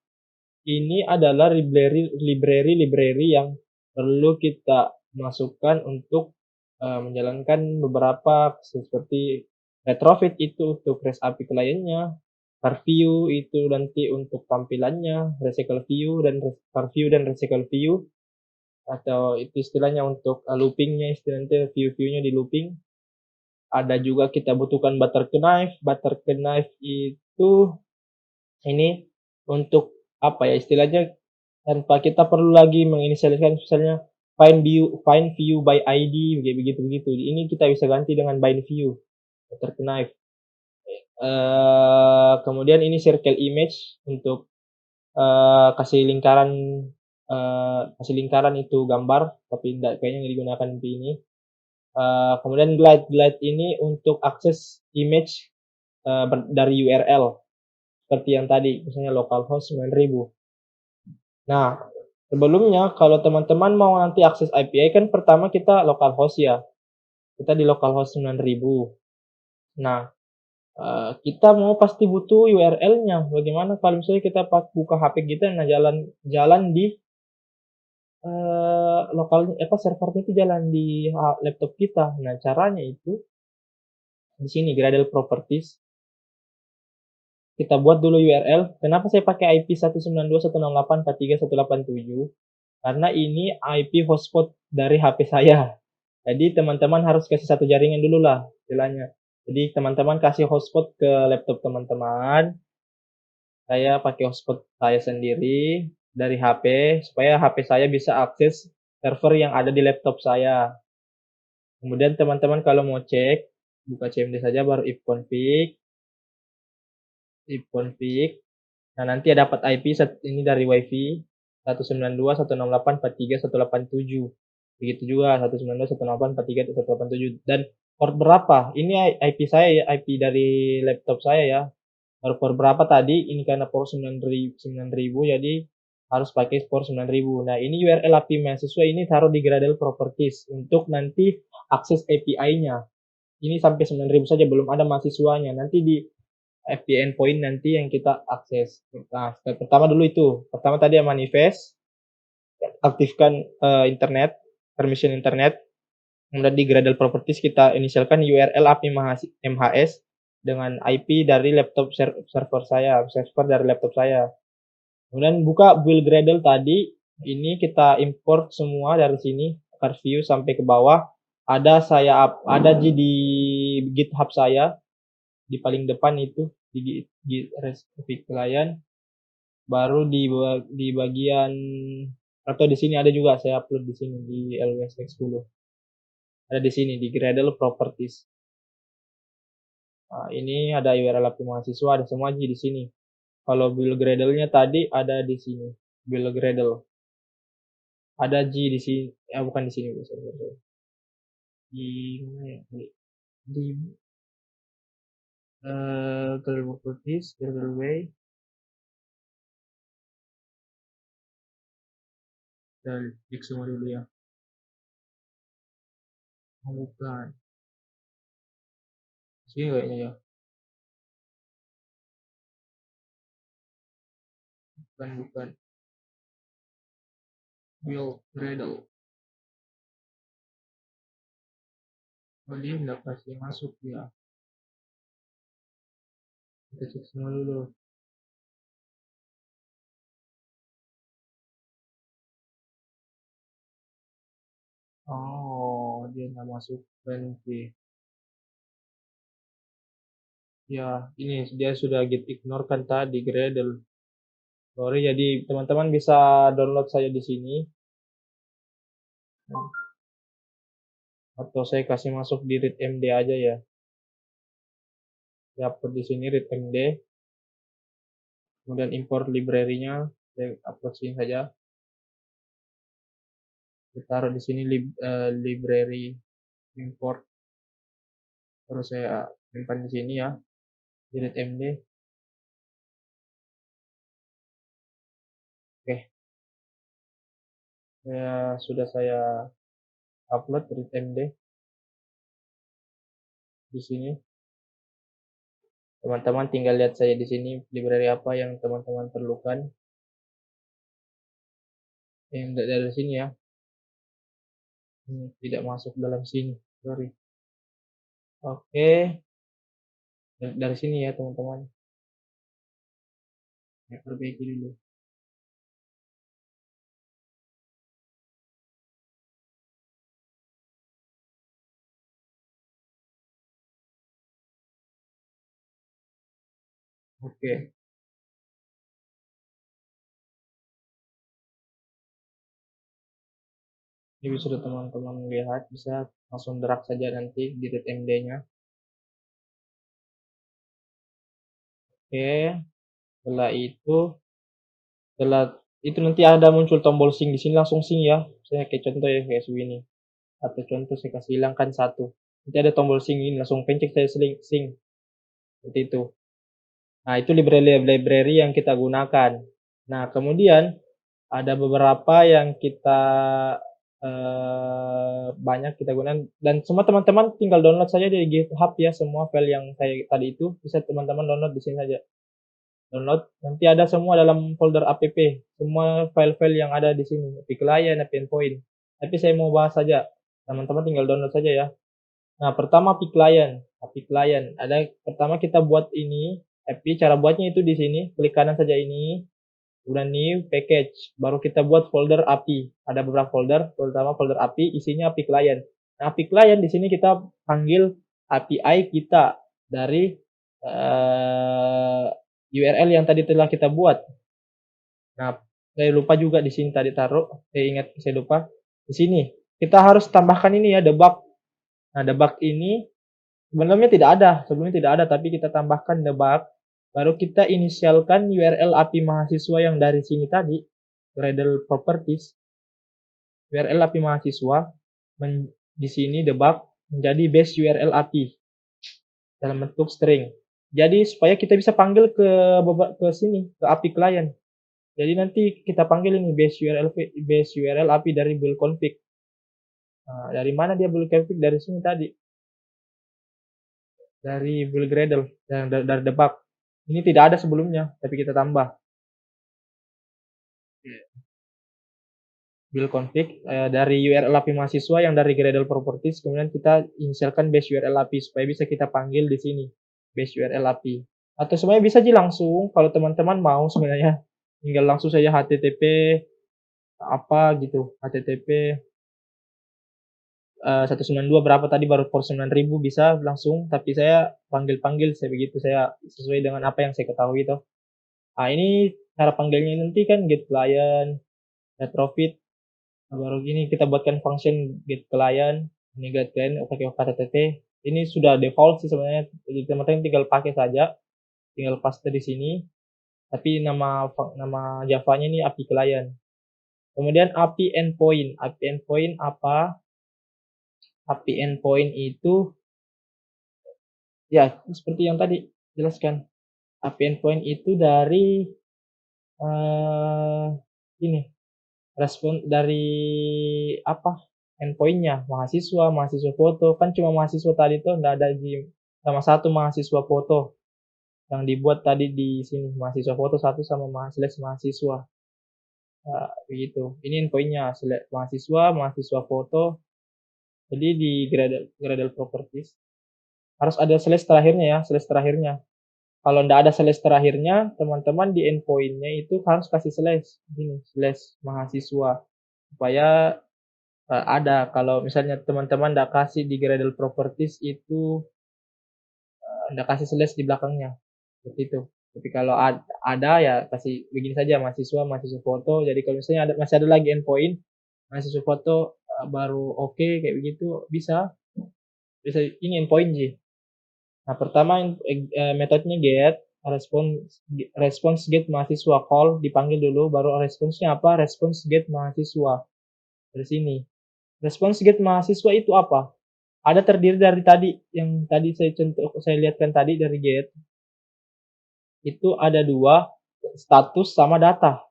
Ini adalah library yang perlu kita masukkan untuk menjalankan beberapa seperti retrofit itu untuk REST API kliennya, View itu nanti untuk tampilannya, recycle view dan recycle view, atau itu istilahnya untuk loopingnya, istilahnya view-nya di looping. Ada juga kita butuhkan Butterknife. Butterknife itu ini untuk istilahnya tanpa kita perlu lagi menginisialiskan misalnya find view by ID begitu. Ini kita bisa ganti dengan bind view Butterknife. Kemudian ini circle image untuk kasih lingkaran itu gambar, tapi kayaknya nggak digunakan di ini. Kemudian glide ini untuk akses image dari URL seperti yang tadi, misalnya localhost 9000. Nah, sebelumnya kalau teman-teman mau nanti akses API kan pertama kita localhost ya. Kita di localhost 9000. Nah, kita mau pasti butuh URL-nya. Bagaimana kalau misalnya kita buka HP kita, nah jalan di servernya itu jalan di laptop kita. Nah, caranya itu di sini Gradle Properties. Kita buat dulu URL. Kenapa saya pakai IP 192.168.43.187? Karena ini IP hotspot dari HP saya. Jadi teman-teman harus kasih satu jaringan dulu lah istilahnya. Jadi teman-teman kasih hotspot ke laptop teman-teman. Saya pakai hotspot saya sendiri dari HP supaya HP saya bisa akses server yang ada di laptop saya. Kemudian teman-teman kalau mau cek, buka cmd saja baru ifconfig. Nah, nanti dapat IP ini dari WiFi 192.168.43.187. Begitu juga 192.168.43.187. Dan port berapa? Ini IP saya ya, IP dari laptop saya ya. Port berapa tadi? Ini karena port 9000 jadi harus pakai port 9000. Nah, ini URL API mahasiswa ini taruh di Gradle Properties untuk nanti akses API-nya. Ini sampai 9000 saja, belum ada mahasiswanya. Nanti di API endpoint nanti yang kita akses. Nah, pertama dulu itu. Pertama tadi yang manifest, aktifkan internet, permission internet. Kemudian di Gradle Properties kita inisialkan URL API MHS dengan IP dari laptop server dari laptop saya. Kemudian buka build Gradle tadi, ini kita import semua dari sini, view sampai ke bawah. Ada di GitHub saya di paling depan itu di REST API client, baru di bagian atau di sini ada juga saya upload di sini di LWS X10. Ada di sini di Gradle Properties. Nah, ini ada URL API mahasiswa, ada semua di sini. Kalau build Gradle-nya tadi ada di sini, build Gradle. Ada di sini, bukan di sini, sorry. di mana ya, di Gradle Properties, Gradle Way. Kita klik semua dulu ya. Oh, bukan. Sini kayaknya ya. Bukan. Build Gradle. Oh, dia nggak kasih masuk ya. Kita cek semua dulu. Oh, dia nggak masuk nanti. Ya, ini dia sudah git ignore kan tadi Gradle. Sorry, jadi teman-teman bisa download saya di sini. Atau saya kasih masuk di readmd aja ya. Saya upload di sini readmd. Kemudian import library-nya. Saya upload sini saja. Saya taruh di sini library import. Terus saya simpan di sini ya. Di readmd. Oke. Sudah saya upload readmd di sini. Teman-teman tinggal lihat saya di sini library apa yang teman-teman perlukan. Yang dari sini ya. Ini tidak masuk dalam sini. Sorry. Oke. Dari sini ya teman-teman. Saya perbaiki dulu. Oke. Ini bisa teman-teman lihat, bisa langsung drag saja nanti di readmd-nya. Oke. Setelah itu nanti ada muncul tombol sync di sini, langsung sync ya. Saya kayak contoh ya kayak segini. Atau contoh saya kasih hilangkan satu. Nanti ada tombol sync ini, langsung pencet saya sync. Seperti itu. Nah, itu library yang kita gunakan. Nah, kemudian ada beberapa yang kita banyak kita gunakan, dan semua teman-teman tinggal download saja dari GitHub ya, semua file yang saya tadi itu bisa teman-teman download di sini saja. Download, nanti ada semua dalam folder app, semua file-file yang ada di sini, API client, API endpoint. Tapi saya mau bahas saja, teman-teman tinggal download saja ya. Nah, pertama API client. Ada pertama kita buat ini API, cara buatnya itu di sini, klik kanan saja ini, kemudian new package, baru kita buat folder API. Ada beberapa folder, pertama folder API, isinya API client. Nah, API client di sini kita panggil API kita dari URL yang tadi telah kita buat. Nah, saya lupa juga di sini tadi taruh, saya lupa. Di sini kita harus tambahkan ini ya, debug. Nah, debug ini sebenarnya tidak ada, sebelumnya tidak ada, tapi kita tambahkan debug. Baru kita inisialkan URL API mahasiswa yang dari sini tadi, Gradle Properties. URL API mahasiswa di sini debug menjadi base URL API dalam bentuk string. Jadi supaya kita bisa panggil ke sini, ke API client. Jadi nanti kita panggil ini base URL API dari build config. Nah, dari mana dia build config? Dari sini tadi. Dari build Gradle, dari debug. Ini tidak ada sebelumnya, tapi kita tambah. Build config dari URL API mahasiswa yang dari Gradle Properties, kemudian kita inisialkan base URL API supaya bisa kita panggil di sini base URL API. Atau sebenarnya bisa aja langsung, kalau teman-teman mau sebenarnya tinggal langsung saja HTTP apa gitu, HTTP 192 berapa tadi, baru port 9000 bisa langsung, tapi saya panggil saya begitu, saya sesuai dengan apa yang saya ketahui itu. Nah, ini cara panggilnya nanti kan get client, retrofit. Baru gini kita buatkan function get client, ini get client pakai HTTP. Ini sudah default sih sebenarnya, jadi teman-teman tinggal pakai saja, tinggal paste di sini. Tapi nama Java-nya ini API client. Kemudian API endpoint apa? API endpoint itu ya seperti yang tadi jelaskan. API endpoint itu dari ini respon dari apa endpointnya mahasiswa foto kan cuma mahasiswa tadi tuh nggak ada di sama satu mahasiswa foto yang dibuat tadi di sini mahasiswa foto satu sama mahasiswa. Nah, begitu. Ini endpointnya mahasiswa foto. Jadi di Gradle properties harus ada slash terakhirnya ya, slash terakhirnya. Kalau nggak ada slash terakhirnya, teman-teman di endpointnya itu harus kasih slash, gini, slash mahasiswa supaya ada. Kalau misalnya teman-teman nggak kasih di Gradle properties itu nggak kasih slash di belakangnya, seperti itu. Tapi kalau ada ya kasih begini saja mahasiswa foto. Jadi kalau misalnya masih ada lagi endpoint mahasiswa foto baru oke kayak begitu bisa bisa ini endpoint sih. Nah, pertama metodenya get response get mahasiswa call dipanggil dulu baru responsnya apa? Response get mahasiswa. Dari sini. Response get mahasiswa itu apa? Ada terdiri dari tadi yang tadi saya lihatkan tadi dari get. Itu ada dua status sama data.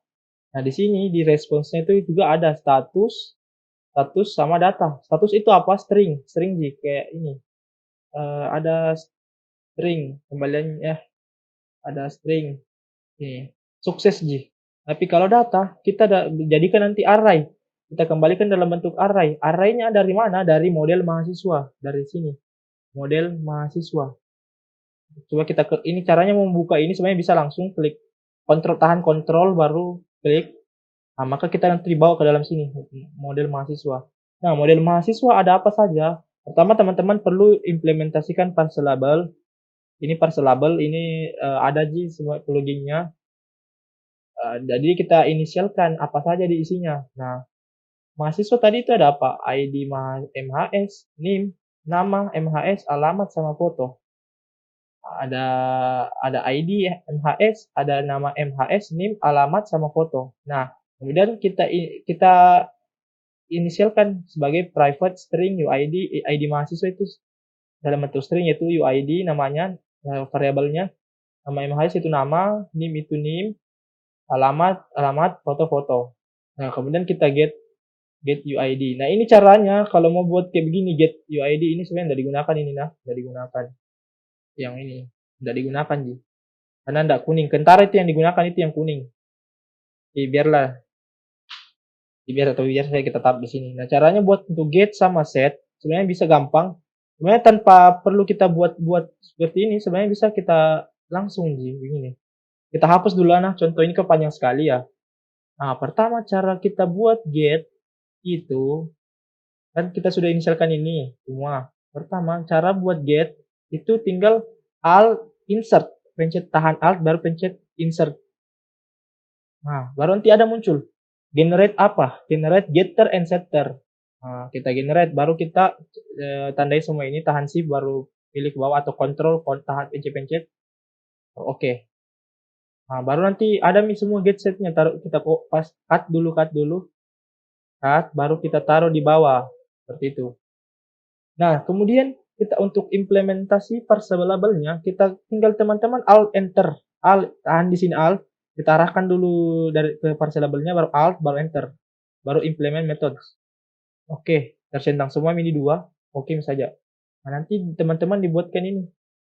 Nah, di sini di responsnya itu juga ada status sama data. Status itu apa? String sih kayak ini. Ada string kembaliannya ya, ada string nih sukses Ji. Tapi kalau data kita jadikan nanti array, kita kembalikan dalam bentuk array. Arraynya dari mana? Dari model mahasiswa, dari sini model mahasiswa. Coba kita ini caranya membuka ini sebenarnya bisa langsung klik tahan kontrol baru klik. Nah, maka kita nanti dibawa ke dalam sini model mahasiswa. Nah, model mahasiswa ada apa saja? Pertama teman-teman perlu implementasikan parcel label. Ini parcel label ini ada di semua pluginnya. Jadi kita inisialkan apa saja di isinya. Nah, mahasiswa tadi itu ada apa? ID MHS, NIM, nama MHS, alamat sama foto. Ada ID MHS, ada nama MHS, NIM, alamat sama foto. Nah, kemudian kita inisialkan sebagai private string UID ID mahasiswa itu dalam bentuk string yaitu UID namanya variabelnya, nama MHS itu nama, NIM itu NIM, alamat, foto-foto. Nah, kemudian kita get UID. Nah, ini caranya kalau mau buat kayak begini get UID ini sebenarnya tidak digunakan ini nah, tidak digunakan. Yang ini tidak digunakan sih. Karena tidak kuning. Kentara itu yang digunakan itu yang kuning. Jadi biar saya kita taruh di sini. Nah, caranya buat untuk get sama set sebenarnya bisa gampang. Sebenarnya tanpa perlu kita buat seperti ini, sebenarnya bisa kita langsung begini. Kita hapus dulu nah, contoh ini kepanjang sekali ya. Nah, pertama cara kita buat get itu kan kita sudah inisialkan ini semua. Pertama, cara buat get itu tinggal alt insert, pencet tahan alt baru pencet insert. Nah, baru nanti ada muncul generate apa? Generate getter and setter. Nah, kita generate baru kita tandai semua ini tahan shift baru pilih ke bawah atau control tahan pencet-pencet. Oke. Nah, baru nanti ada semua get setnya taruh kita cut dulu baru kita taruh di bawah seperti itu. Nah, kemudian kita untuk implementasi parcel labelnya kita tinggal teman-teman alt enter tahan di sini alt kita arahkan dulu dari ke parcel labelnya baru alt baru enter baru implement methods. Oke, tercentang semua ini dua oke saja. Nah, nanti teman-teman dibuatkan ini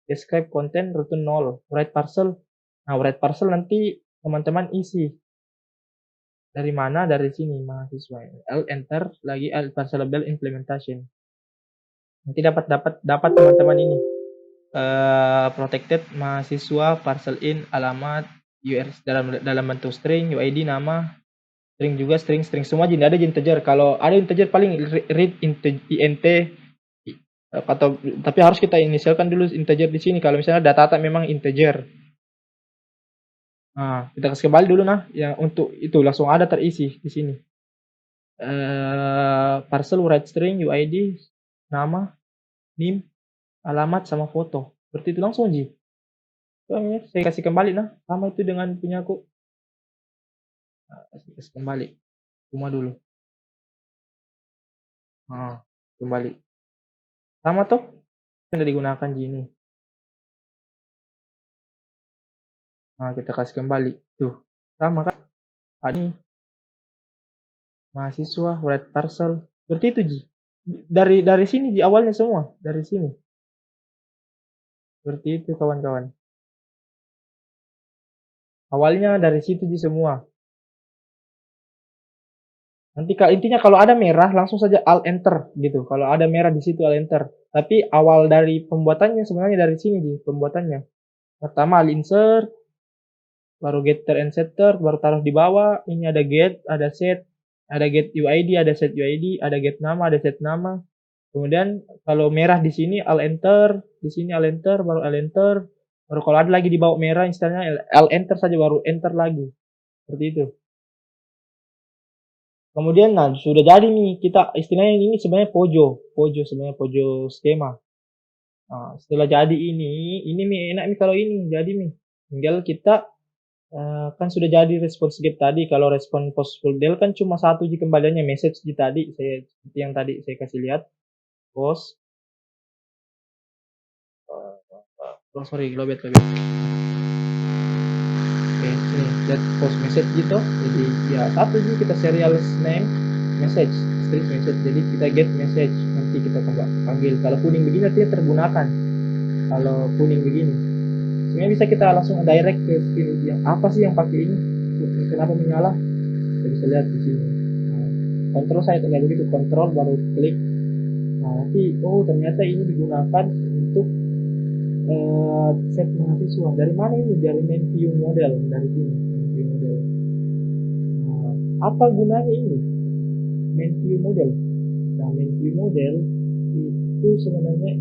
describe content return null write parcel. Nah, write parcel nanti teman-teman isi dari mana? Dari sini mahasiswa alt enter lagi alt parcel label implementation. Nanti dapat teman-teman ini protected mahasiswa parcel in alamat URL dalam bentuk string UID nama string juga string semua jadi ada integer. Kalau ada integer paling read int atau tapi harus kita inisialkan dulu integer di sini kalau misalnya data memang integer. Nah, kita kasih kembali dulu nah yang untuk itu langsung ada terisi di sini. Parcel write string UID nama NIM alamat sama foto seperti itu langsung Ji. Saya kasih kembali nah sama itu dengan punya aku. Nah, kasih kembali semua dulu. Nah, kembali Sama toh yang udah digunakan gini. Nah, kita kasih kembali. Tuh, sama kan? Ini mahasiswa write parcel. Berarti itu Ji. Dari sini di awalnya semua, dari sini. Seperti itu kawan-kawan. Awalnya dari situ Ji semua. Nanti intinya kalau ada merah langsung saja alt enter gitu. Kalau ada merah di situ alt enter. Tapi awal dari pembuatannya sebenarnya dari sini Ji, pembuatannya. Pertama alt insert, baru getter and setter, baru taruh di bawah. Ini ada get, ada get UID, ada set UID, ada get nama, ada set nama. Kemudian kalau merah di sini alt enter, di sini alt enter, baru alt enter. Baru kalau ada lagi di bawah merah istilahnya alt enter saja baru enter lagi. Seperti itu. Kemudian nah sudah jadi nih kita istilahnya ini sebenarnya pojo sebenarnya pojo skema. Nah, setelah jadi ini nih enak nih kalau ini jadi nih. Tinggal kita kan sudah jadi response get tadi. Kalau respon post full del kan cuma satu di kembaliannya message di tadi saya seperti yang tadi saya kasih lihat post oh sorry lobet. Oke, sini lihat post message gitu. Jadi ya satu sih kita serial name message string message. Jadi kita get message nanti kita panggil. Kalau kuning begini nanti tergunakan. Kalau kuning begini sebenarnya bisa kita langsung direct ke skill yang apa sih yang pakai ini kenapa menyala kita bisa lihat di sini. Nah, kontrol saya tinggal begitu kontrol baru klik. Nah nanti ternyata ini digunakan untuk set mahasiswa. Dari mana ini? Dari main view model, dari sini main view model. Nah, apa gunanya ini main view model? Nah main view model itu sebenarnya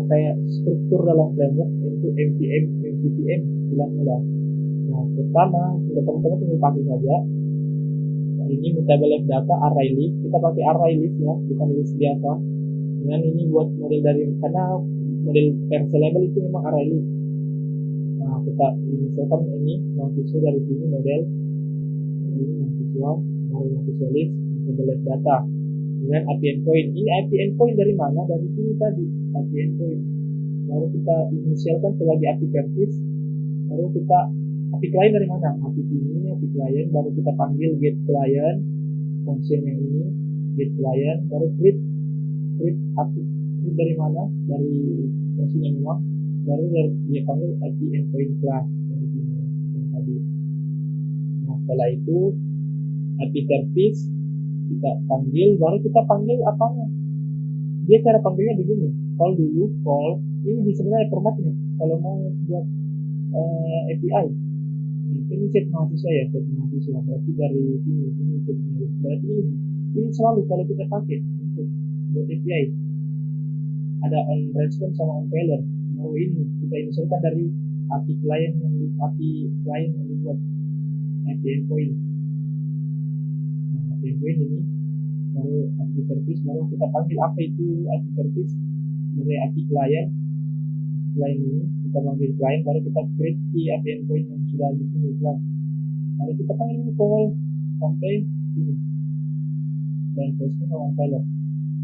kayak struktur dalam framework itu MVVM istilahnya lah. Nah pertama teman-teman tinggal pakai saja. Nah, ini mutable left data array list, kita pakai array list ya, bukan list biasa. Dengan ini buat model dari karena model label itu memang array list. Nah kita misalkan ini mahasiswa dari sini model ini mahasiswa list mutable left data dengan API endpoint. Ini API endpoint dari mana? Dari sini tadi API endpoint. Baru kita inisialkan sebagai API service. Baru kita API client dari mana? API sini API client. Baru kita panggil get client function yang ini get client. Baru create API create dari mana? Dari fungsinya memang. Baru dia panggil API endpoint class dari sini yang tadi. Nah setelah itu API service kita panggil, baru kita panggil apanya. Dia cara panggilnya begini, call dulu, call ini sebenarnya formatnya kalau mau buat API ini set mahasiswa ya, set mahasiswa berarti dari sini ini berarti ini selalu kalau kita pakai untuk buat API ada on response sama on failure. Baru ini kita inisialkan dari API client yang dibuat API endpoint. Nah, API endpoint ini baru API service, baru kita panggil apa itu API service dari API client ini kita panggil client, baru kita create di API endpoint yang sudah di sini class. Baru kita panggil ini call sampai sini dan terusnya sama failure.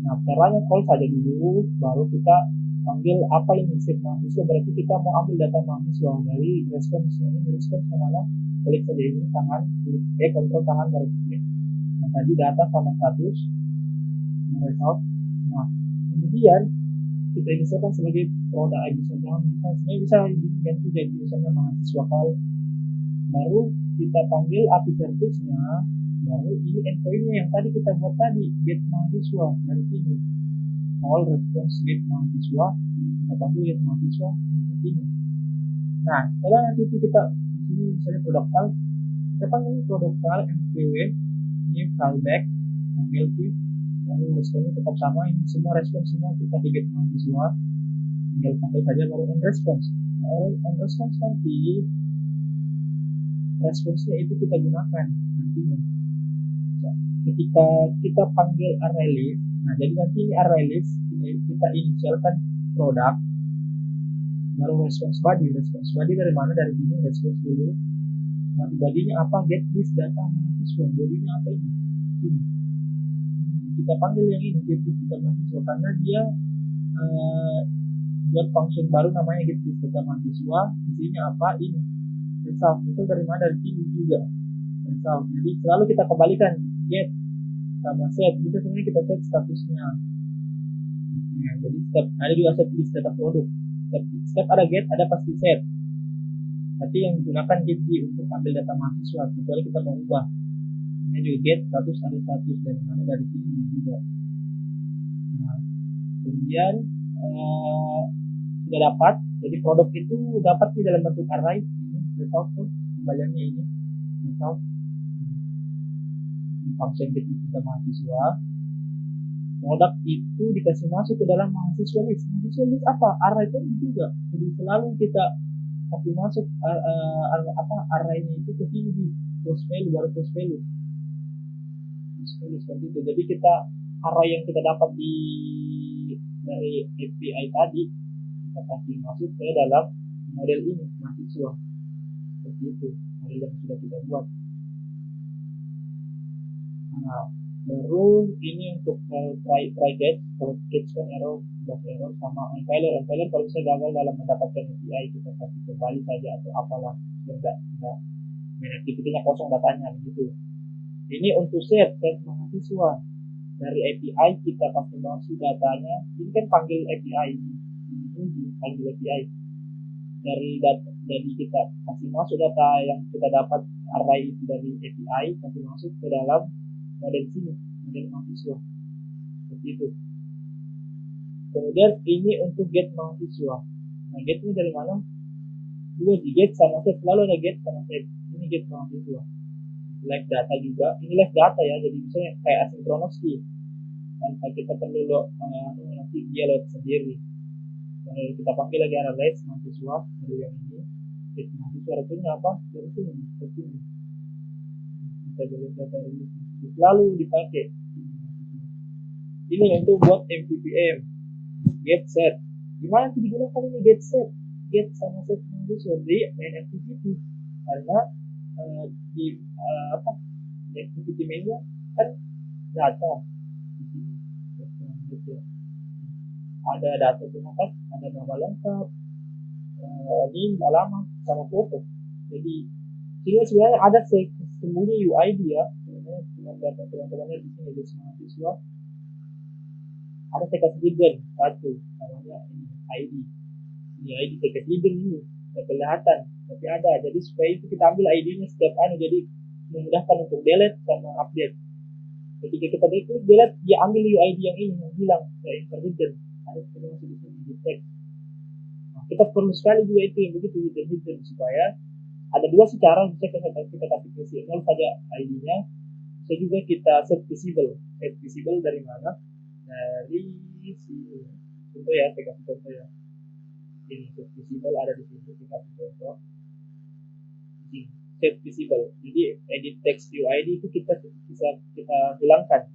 Nah caranya call saja dulu, baru kita panggil apa ini set mahasiswa, berarti kita mau ambil data mahasiswa dari response ini. Response kemana? Klik saja ini tangan, kontrol tangan baru klik. Nah tadi data sama status result. Nah kemudian kita inisialkan sebagai produk misalnya bisa diganti jadi misalnya mahasiswa call. Baru kita panggil API service-nya, baru ini endpoint-nya yang tadi kita buat tadi get mahasiswa dari sini all response get mahasiswa, kita panggil get mahasiswa seperti ini. Nah setelah nanti itu kita di sini misalnya produk call, kita panggil produk call MVW ini callback panggil keep, lalu responnya tetap sama, ini semua respon semua kita get mahasiswa, tinggal panggil saja baru on response. On response nanti responsnya itu kita gunakan nantinya ketika kita panggil array list. Nah jadi nanti ini array list kita inisialkan produk, baru response body dari mana? Dari sini response dulu. Nanti bodinya apa? Get list data mahasiswa. Bodinya apa ini kita panggil yang ini get list data mahasiswa karena dia eh, buat function baru namanya get list data mahasiswa. Isinya apa? Ini result. Itu dari mana? Dari sini juga result. Jadi selalu kita kembalikan get sama set. Bisa sebenarnya kita set statusnya. Nah, jadi step ada juga set list data produk. Step ada get, ada pasti set. Tapi yang digunakan get untuk ambil data mahasiswa. Kecuali kita mau ubah. Ini juga get status, ada status dari mana? Dari sini juga. Nah, kemudian sudah dapat. Jadi produk itu dapat di dalam bentuk array. Ini result tuh kembaliannya ini result di function get kita mahasiswa. Produk itu dikasih masuk ke dalam mahasiswa list. Mahasiswa list apa? Array itu juga. Jadi selalu kita kasih masuk arraynya itu ke sini di post value baru post value. Seperti itu. Jadi kita array yang kita dapat dari API tadi kita kasih masuk ke dalam model ini mahasiswa. Seperti itu model yang sudah kita buat. Nah, baru ini untuk try get, kalau catch kan error, bug error sama unfailure kalau bisa gagal dalam mendapatkan API kita kasih kembali saja atau apalah yang enggak main activity-nya kosong datanya gitu. Ini untuk set mahasiswa. Dari API kita kasih masuk datanya. Ini kan panggil API ini panggil API dari kita kasih masuk data yang kita dapat array itu dari API kasih masuk ke dalam model sini, model mahasiswa seperti itu. Kemudian ini untuk get mahasiswa. Nah, get ini dari mana? Dua di get sama set, selalu ada get sama set. Ini get mahasiswa. Live data juga, ini live data ya, jadi misalnya kayak asinkronos sih, tanpa kita perlu nanti dia load sendiri. Kita panggil lagi array mahasiswa model yang ini. Get mahasiswa artinya apa? Dari sini, seperti ini. Kita boleh data rilis selalu dipakai. Ini untuk buat MVVM get set. Gimana sih digunakan ini get set? Get sama set mahasiswa di main activity karena di activity mainnya kan data ada data semua kan, ada nama lengkap, NIM, alamat, sama foto. Jadi ini sebenarnya ada sembunyi UID ya, sebenarnya cuma data teman-temannya di sini di mahasiswa. Ada tekas hidden satu, namanya ini ID. Ini ID tekas hidden ini tidak kelihatan, tapi ada. Jadi supaya itu kita ambil ID-nya setiap jadi memudahkan untuk delete sama update. Ketika kita delete, dia ambil UID yang ini yang hilang, yang hidden. Ada sebenarnya di sini di teks. Nah, kita perlu sekali juga itu yang begitu hidden supaya ada dua sih cara. Bisa kita kasih versi 0 saja ID-nya, bisa juga kita set visible. Set visible dari mana? Dari sini. Contoh ya, saya kasih contoh ya. Ini set visible ada di sini, kita kasih contoh. Ini set visible. Jadi edit text UID itu kita bisa kita hilangkan.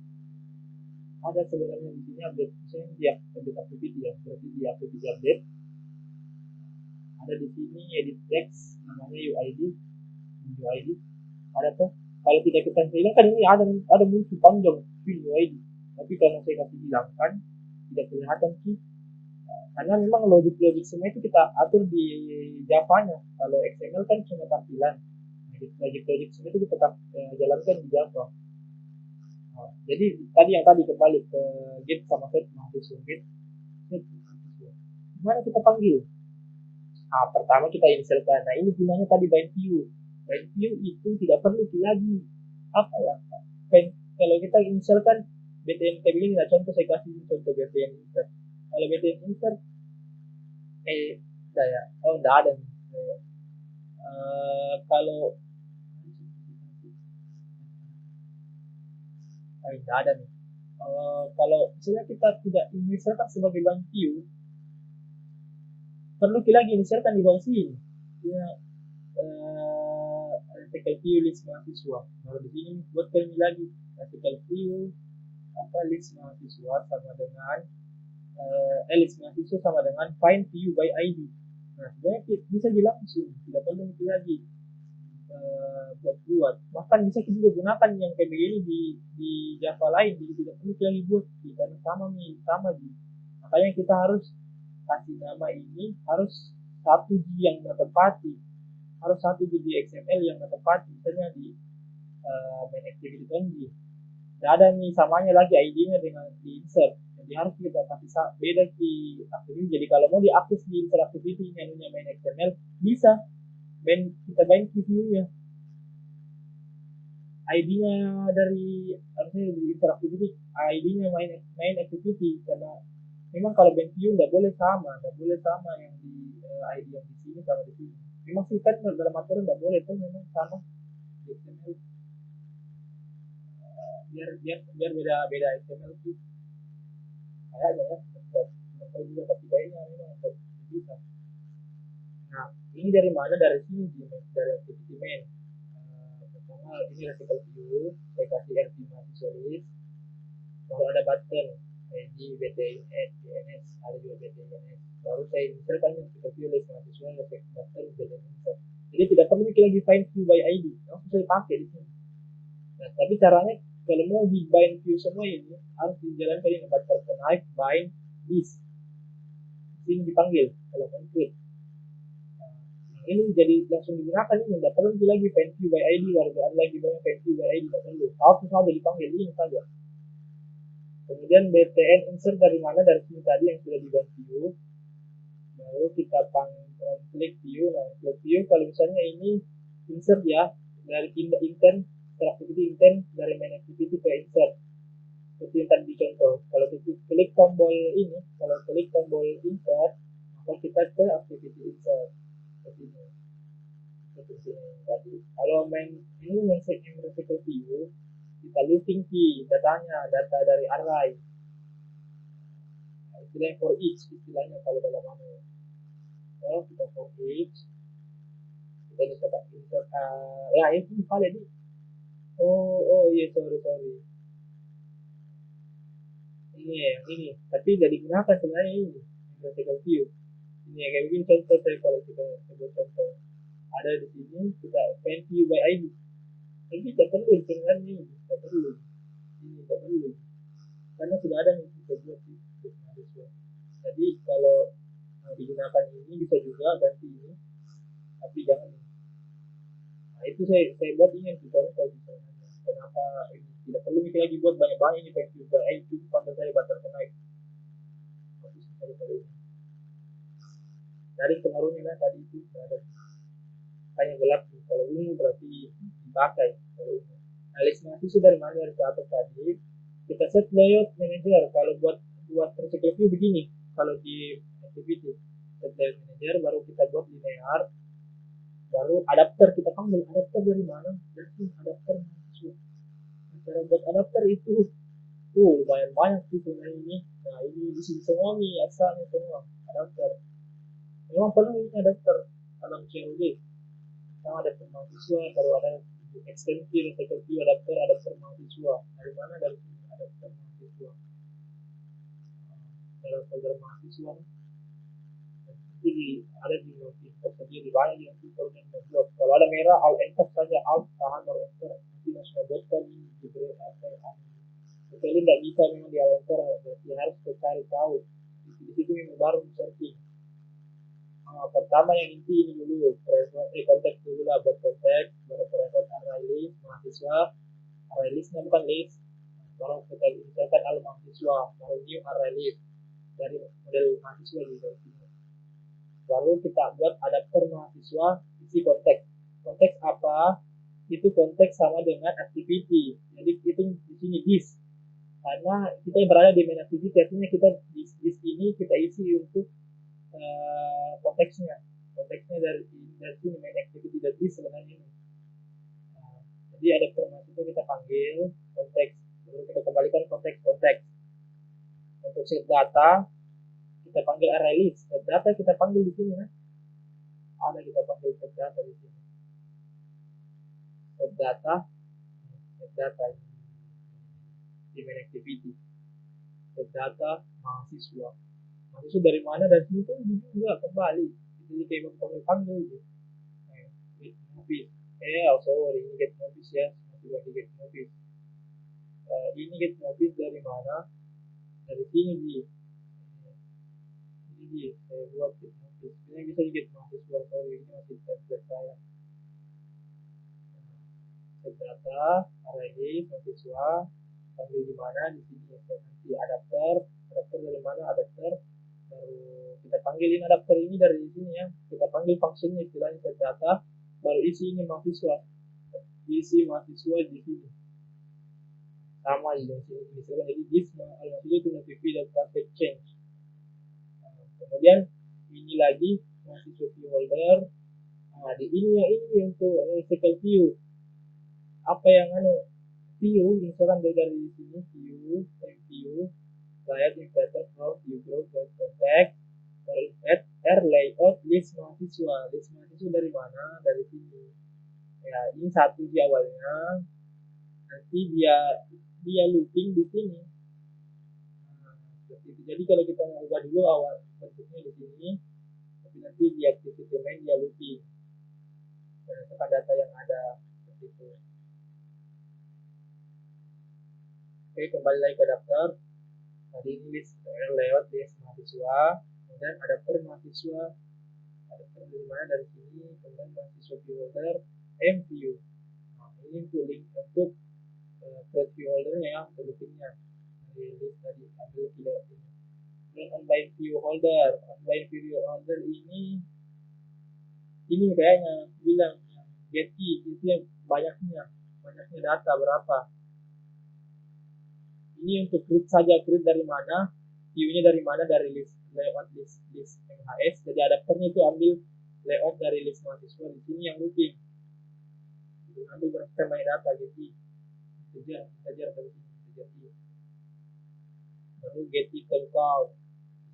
Ada sebenarnya di sini update, misalnya di update activity ya, berarti di activity update ada di sini edit text namanya UID ada tuh. Kalau tidak kita hilangkan ini ada muncul panjang field UID, tapi karena saya kasih hilangkan tidak kelihatan sih, karena memang logik semua itu kita atur di Java-nya. Kalau XML kan cuma tampilan, logik semua itu kita jalankan di Java. Nah, jadi tadi kembali ke get sama set mahasiswa. Gimana kita panggil? Nah, pertama kita inisialkan. Nah, ini gunanya tadi bind view. Bind view itu tidak perlu lagi apa ya? Kalau kita inisialkan btn tab ini, nah contoh saya kasih contoh btn insert. Kalau btn insert enggak ada. Kalau enggak ada nih. Kalau misalnya kita tidak inisialkan sebagai bind view, perlu lagi inisialkan di bawah sini. Ya, artikel view list mahasiswa. Kalau di sini buat kami lagi artikel view list mahasiswa sama dengan list mahasiswa sama dengan find view by ID. Nah, sebenarnya bisa langsung, tidak perlu lagi buat. Bahkan bisa kita juga gunakan yang kayak begini di Java lain, jadi tidak perlu lagi buat karena sama nih. Nah, Makanya kita harus kasih nama ini harus satu yang menepati, harus satu XML yang menepati, misalnya di main activity only. Tidak ada nih samanya lagi ID-nya dengan di insert. Jadi harus kita kasih beda di activity. Jadi kalau mau diakses di insert activity yang main XML bisa kita bind view-nya. ID-nya dari harusnya di insert activity, ID-nya main activity, karena memang kalau bind view nggak boleh sama yang di ID yang di sini sama di sini. Memang sih kan dalam aturan nggak boleh itu memang sama di XML. biar beda XML sih kayaknya ya, nggak tahu juga, tapi kayaknya memang bisa. Nah, ini dari mana? Dari sini dari activity main. Pertama ini artikel view, saya kasih RT mahasiswa list, baru ada button di BTNS, ada juga BTNS, baru saya insert kan artikel view list mahasiswa, button BTNS. Jadi tidak perlu lagi find view by ID, langsung saya pakai di sini. Nah, tapi caranya kalau mau di bind view semua ini harus dijalankan dengan button connect bind this. Ini dipanggil kalau include. Nah, ini jadi langsung digunakan ini, tidak perlu lagi find view by ID, baru ada lagi banyak find view by ID, tidak perlu. Langsung saja dipanggil ini saja. Kemudian btn insert dari mana? Dari sini tadi yang sudah di bind view. Lalu kita klik view. Nah, klik view kalau misalnya ini insert ya dari intent activity intent dari main activity ke insert. Seperti yang tadi contoh, kalau kita klik tombol ini, kalau klik tombol insert, maka kita ke activity insert. Seperti ini. Seperti ini tadi. Kalau main ini main article view, kita looping key datanya, data dari array. Nah, istilahnya for each, istilahnya kalau dalam mana. Kalau kita for each, kita bisa insert. Ya ini valid nih. Oh iya, sorry. Ini tapi tidak digunakan sebenarnya ini article view. Ini kayak begini contoh, saya kalau kita sebut contoh ada di sini kita find view by ID, tapi tidak perlu dengan ini, tidak perlu karena sudah ada yang kita buat di mahasiswa. Jadi kalau digunakan ini bisa juga ganti ini, tapi jangan. Nah itu saya buat ini yang contoh kenapa ini tidak perlu mikir lagi buat banyak ini find view by ID, pantas saya batas naik dari pengaruhnya lah tadi itu ada hanya gelap. Kalau ungu berarti dipakai. Nah, list mahasiswa dari mana dari ke atas tadi kita set layout manager. Kalau buat artikel view begini, kalau di activity set layout manager, baru kita buat linear, baru adapter kita panggil. Adapter dari mana? Dari adapter mahasiswa. Nah, cara buat adapter itu lumayan banyak sih sebenarnya ini. Nah ini di sini semua nih asalnya semua adapter. Memang perlu ini adapter dalam COD. Yang ada mahasiswa, baru ada ekstensi artikel view adapter mahasiswa. Dari mana? Dari adapter mahasiswa. Dalam folder mahasiswa jadi ada di notifikasi sendiri banyak yang fitur yang membuat. Kalau ada merah, alt enter saja, alt tahan baru enter, nanti langsung membuatkan ini gitu. Kecuali tidak bisa memang di alt enter, berarti harus cari tahu. Di situ memang baru searching. Pertama yang inti ini dulu, konteks dulu lah, buat konteks, baru private array list mahasiswa, array listnya bukan list, baru kita misalkan al mahasiswa, baru new array list dari model mahasiswa di sini. Lalu kita buat adapter mahasiswa isi konteks apa? Itu konteks sama dengan activity. Jadi itu di sini this, karena kita berada di main activity, artinya kita di ini kita isi untuk konteksnya dari sini main activity dan this sebenarnya ini. Jadi adapter mahasiswa kita panggil konteks, lalu kita kembalikan konteks. Untuk set data kita panggil array list, set data kita panggil di sini, ada kita panggil set data di sini. Set data di main activity. Set data mahasiswa dari mana? Dari sini tuh juga kembali. Jadi kayak panggil gitu. Get movies. Sorry, ini get movies ya. Masih lagi get movies. Ini get movies dari mana? Dari sini di Jadi saya buat get notice. Ini bisa di get notice, sorry ini masih template saya. Set data, array, mahasiswa, panggil di mana di sini. Nanti adapter dari mana adapter, baru kita panggilin adapter ini dari sini ya. Kita panggil fungsinya istilahnya set data, baru isi ini mahasiswa. Isi mahasiswa di sini. Sama di sini misalnya, jadi this mahasiswa itu notify data type change. Kemudian ini lagi mahasiswa view holder. Nah, di ini untuk SQL view. Apa yang view misalkan dari sini view layout inverter from view group context insert layout list mahasiswa dari mana, dari sini ya. Ini satu di awalnya, nanti dia looping di sini. Nah, jadi kalau kita mau ubah dulu awal bentuknya di sini, tapi nanti di activity domain dia looping berdasarkan data yang ada seperti itu. Oke, kembali lagi ke adapter. Tadi ini list layout list mahasiswa, kemudian adapter mahasiswa, adapter dari mana, dari sini, kemudian mahasiswa view holder view. Nah, ini untuk link untuk create view holdernya, bentuknya dari list tadi ambil tidak ini. Kemudian onBind view holder ini kayaknya bilang get key itu yang banyaknya data berapa. Ini untuk create saja, create dari mana, view-nya dari mana, dari list layout list MHS. Jadi adapternya itu ambil layout dari list mahasiswa di sini yang looping. Jadi ambil berdasarkan banyak data, jadi kejar dari sini. Baru get item count.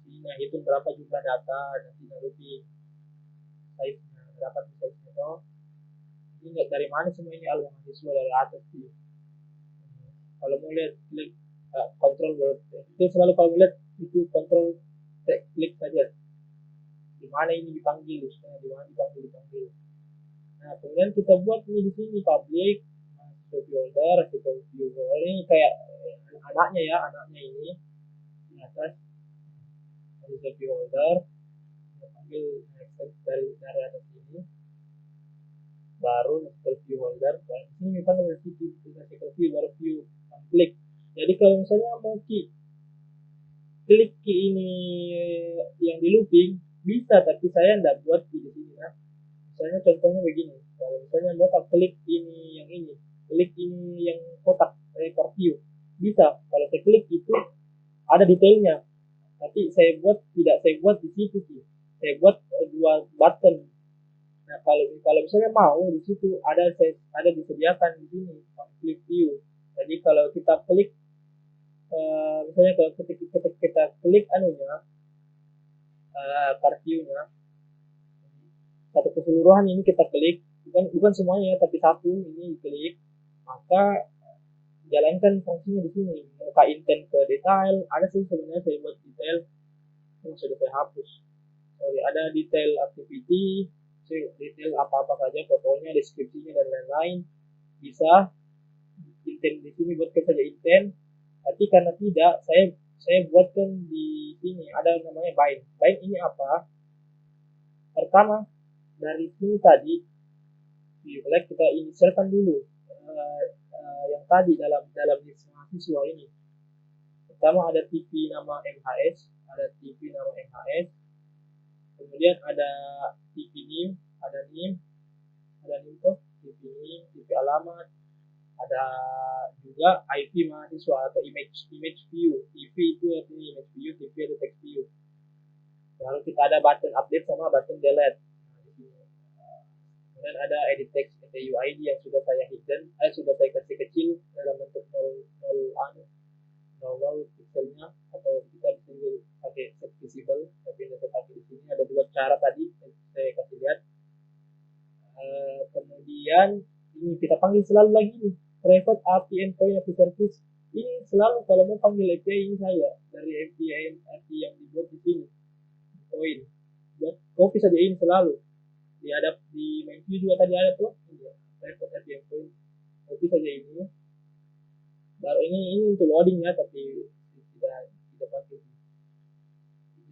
Di sini hitung berapa jumlah data, nanti looping. Size-nya berapa size-nya toh. Ini dari mana semua ini alur mahasiswa dari atas sih. Kalau mau lihat klik control word, itu selalu kalau lihat itu control klik saja di mana ini dipanggil, di mana dipanggil. Nah, kemudian kita buat ini di sini public artikel viewer ini kayak anaknya ini di atas artikel viewer, panggil dari atas ini, baru artikel viewer, dan ini panggil artikel view, baru view klik. Jadi kalau misalnya mau klik ini yang di looping bisa, tapi saya tidak buat di sini ya. Misalnya contohnya begini, kalau misalnya mau klik ini yang kotak record view bisa. Kalau saya klik itu ada detailnya, tapi saya buat di situ sih. Saya buat dua button. Nah, kalau misalnya mau di situ ada disediakan di sini klik view. Jadi kalau kita klik misalnya kalau kita klik card view-nya satu keseluruhan, ini kita klik, bukan semuanya tapi satu ini klik, maka jalankan fungsinya di sini. Muka intent ke detail ada sih sebenarnya, saya buat detail sudah saya hapus. Sorry, ada detail activity, detail apa saja, fotonya, deskripsinya dan lain-lain bisa intent di sini, buatkan saja intent. Tapi karena tidak, saya buatkan di sini ada namanya bind. Bind ini apa? Pertama dari sini tadi kita inisialkan dulu yang tadi dalam list mahasiswa ini. Pertama ada TV nama MHS, kemudian ada TV name, ada tuh TV name, TV alamat, ada juga IP mahasiswa atau image view. TV itu artinya image view, TV itu text view. Lalu kita ada button update sama button delete. Kemudian ada edit text UID yang sudah saya sudah saya kasih kecil dalam bentuk 0 pixelnya, atau kita bisa pakai set visible, tapi yang saya pakai di sini ada dua cara tadi saya kasih lihat. Kemudian ini kita panggil selalu lagi nih private API endpoint API service. Ini selalu kalau mau panggil API ini saya dari API yang dibuat di sini poin buat copy saja ini selalu di main view juga tadi ada tuh private API endpoint, copy saja ini. Baru ini untuk loading ya, tapi tidak pakai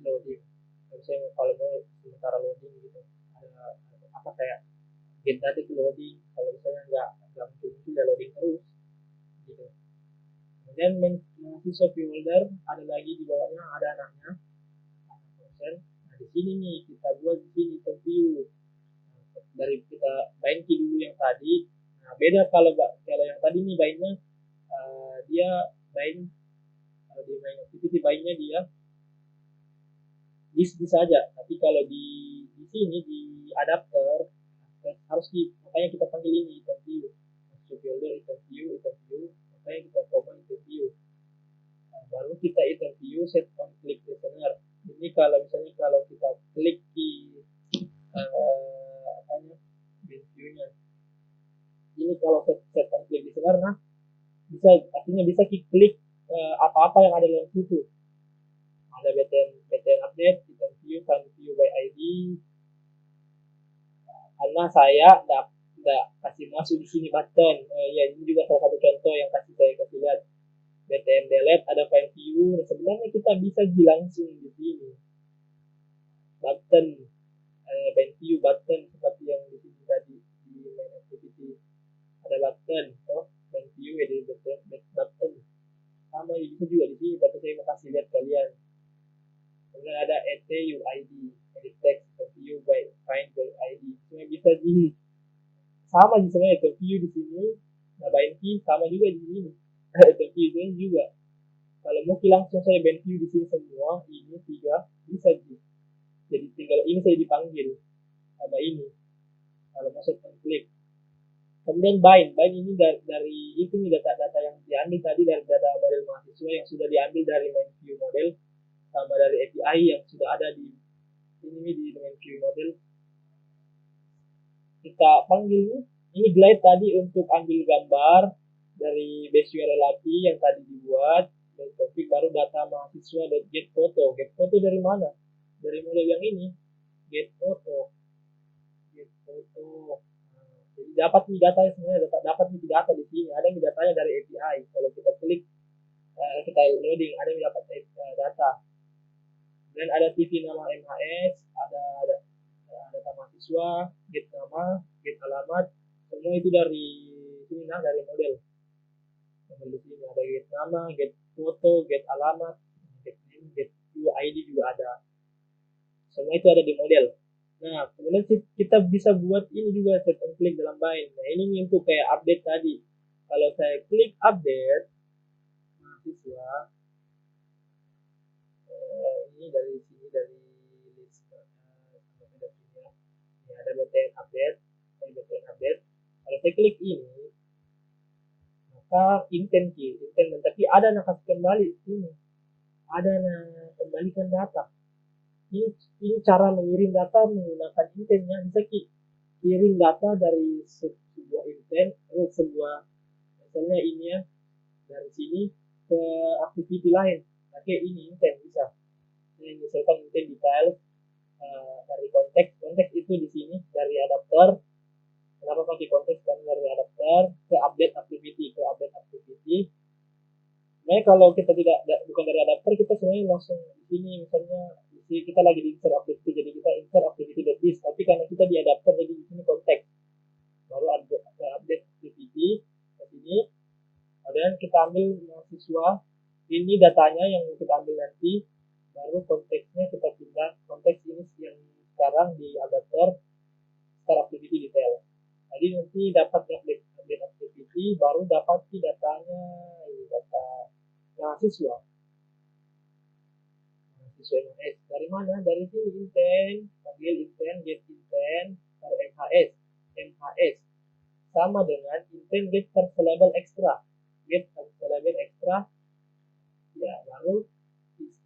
loading. Kalau misalnya kalau mau sementara loading gitu, ada apa kayak get data itu loading, kalau misalnya nggak muncul ya loading terus gitu. Kemudian mahasiswa folder ada lagi di bawahnya ada anaknya, konsen. Nah di sini nih kita buat di sini interview. Dari kita bind key dulu yang tadi. Nah beda kalau yang tadi nih bindnya dia bind, kalau di main activity bindnya dia bisa aja, tapi kalau di sini di adapter harus makanya kita panggil ini interview, builder interview, makanya kita command interview. Nah, baru kita interview set on click listener. Ini kalau misalnya kalau kita klik di apanya view-nya, ini kalau set on click listener, nah bisa artinya bisa klik apa-apa yang ada dalam situ. Ada BTN update, interview, find view by ID. Karena saya nggak kasih masuk di sini button. Ya ini juga salah satu contoh yang saya kasih lihat. BTN delete ada find view. Nah, sebenarnya kita bisa langsung di sini. Button, find view button seperti yang di sini tadi di main activity ada button. Find view ada button. Sama bisa juga di sini, tapi saya mau kasih lihat kalian. Kemudian ada UID, edit text, interview by find by ID. Sebenarnya bisa di sama di sebenarnya interview di sini, nah bind key sama juga di sini. Interview ini juga. Kalau mau langsung saya bind key di sini semua, ini 3 bisa jadi tinggal ini saya dipanggil sama ini. Kalau mau saya klik. Kemudian bind ini dari itu nih data-data yang diambil tadi dari data model mahasiswa yang sudah diambil dari main view model sama dari API yang sudah ada di ini di main view model. Kita panggil ini glide tadi untuk ambil gambar dari base URL API yang tadi dibuat, dan topik baru data mahasiswa get foto. Get foto dari mana? Dari model yang ini, get foto. Jadi dapat nih data sebenarnya, dapat nih data di sini. Ada nih datanya dari API. Kalau kita klik, kita loading, ada nih dapat data. Dan ada TV nama MHS, ada data mahasiswa, get nama, get alamat, semua itu dari sini nah dari model. Di sini ada get nama, get foto, get alamat, get name, get ID juga ada. Semua itu ada di model. Nah, kemudian kita bisa buat ini juga set on click dalam bind. Nah, ini untuk kayak update tadi. Kalau saya klik update mahasiswa, ini dari sini dari list ini ada BTN update, kalau saya klik ini maka intent tapi ada kasih kembali ini, ada kembalikan data. Ini cara mengirim data menggunakan intentnya. Bisa kirim data dari sebuah intent sebuah misalnya ini ya dari sini ke activity lain pakai ini intent bisa. Ini misalkan intent detail dari konteks itu di sini dari adapter. Kenapa pakai konteks? Karena dari adapter ke update activity. Sebenarnya kalau kita bukan dari adapter, kita sebenarnya langsung di sini misalnya kita lagi di insert activity, jadi kita insert activity.this, tapi karena kita di adapter jadi di sini konteks. Baru update activity ke sini. Kemudian kita ambil mahasiswa, ini datanya yang kita ambil nanti, baru konteksnya kita pindah konteks ini yang sekarang di adapter start activity detail. Jadi nanti dapat update activity, baru dapat datanya, ini data mahasiswa MHS. Dari mana? Dari sini intent, panggil intent, get intent, MHS sama dengan intent get label extra, ya baru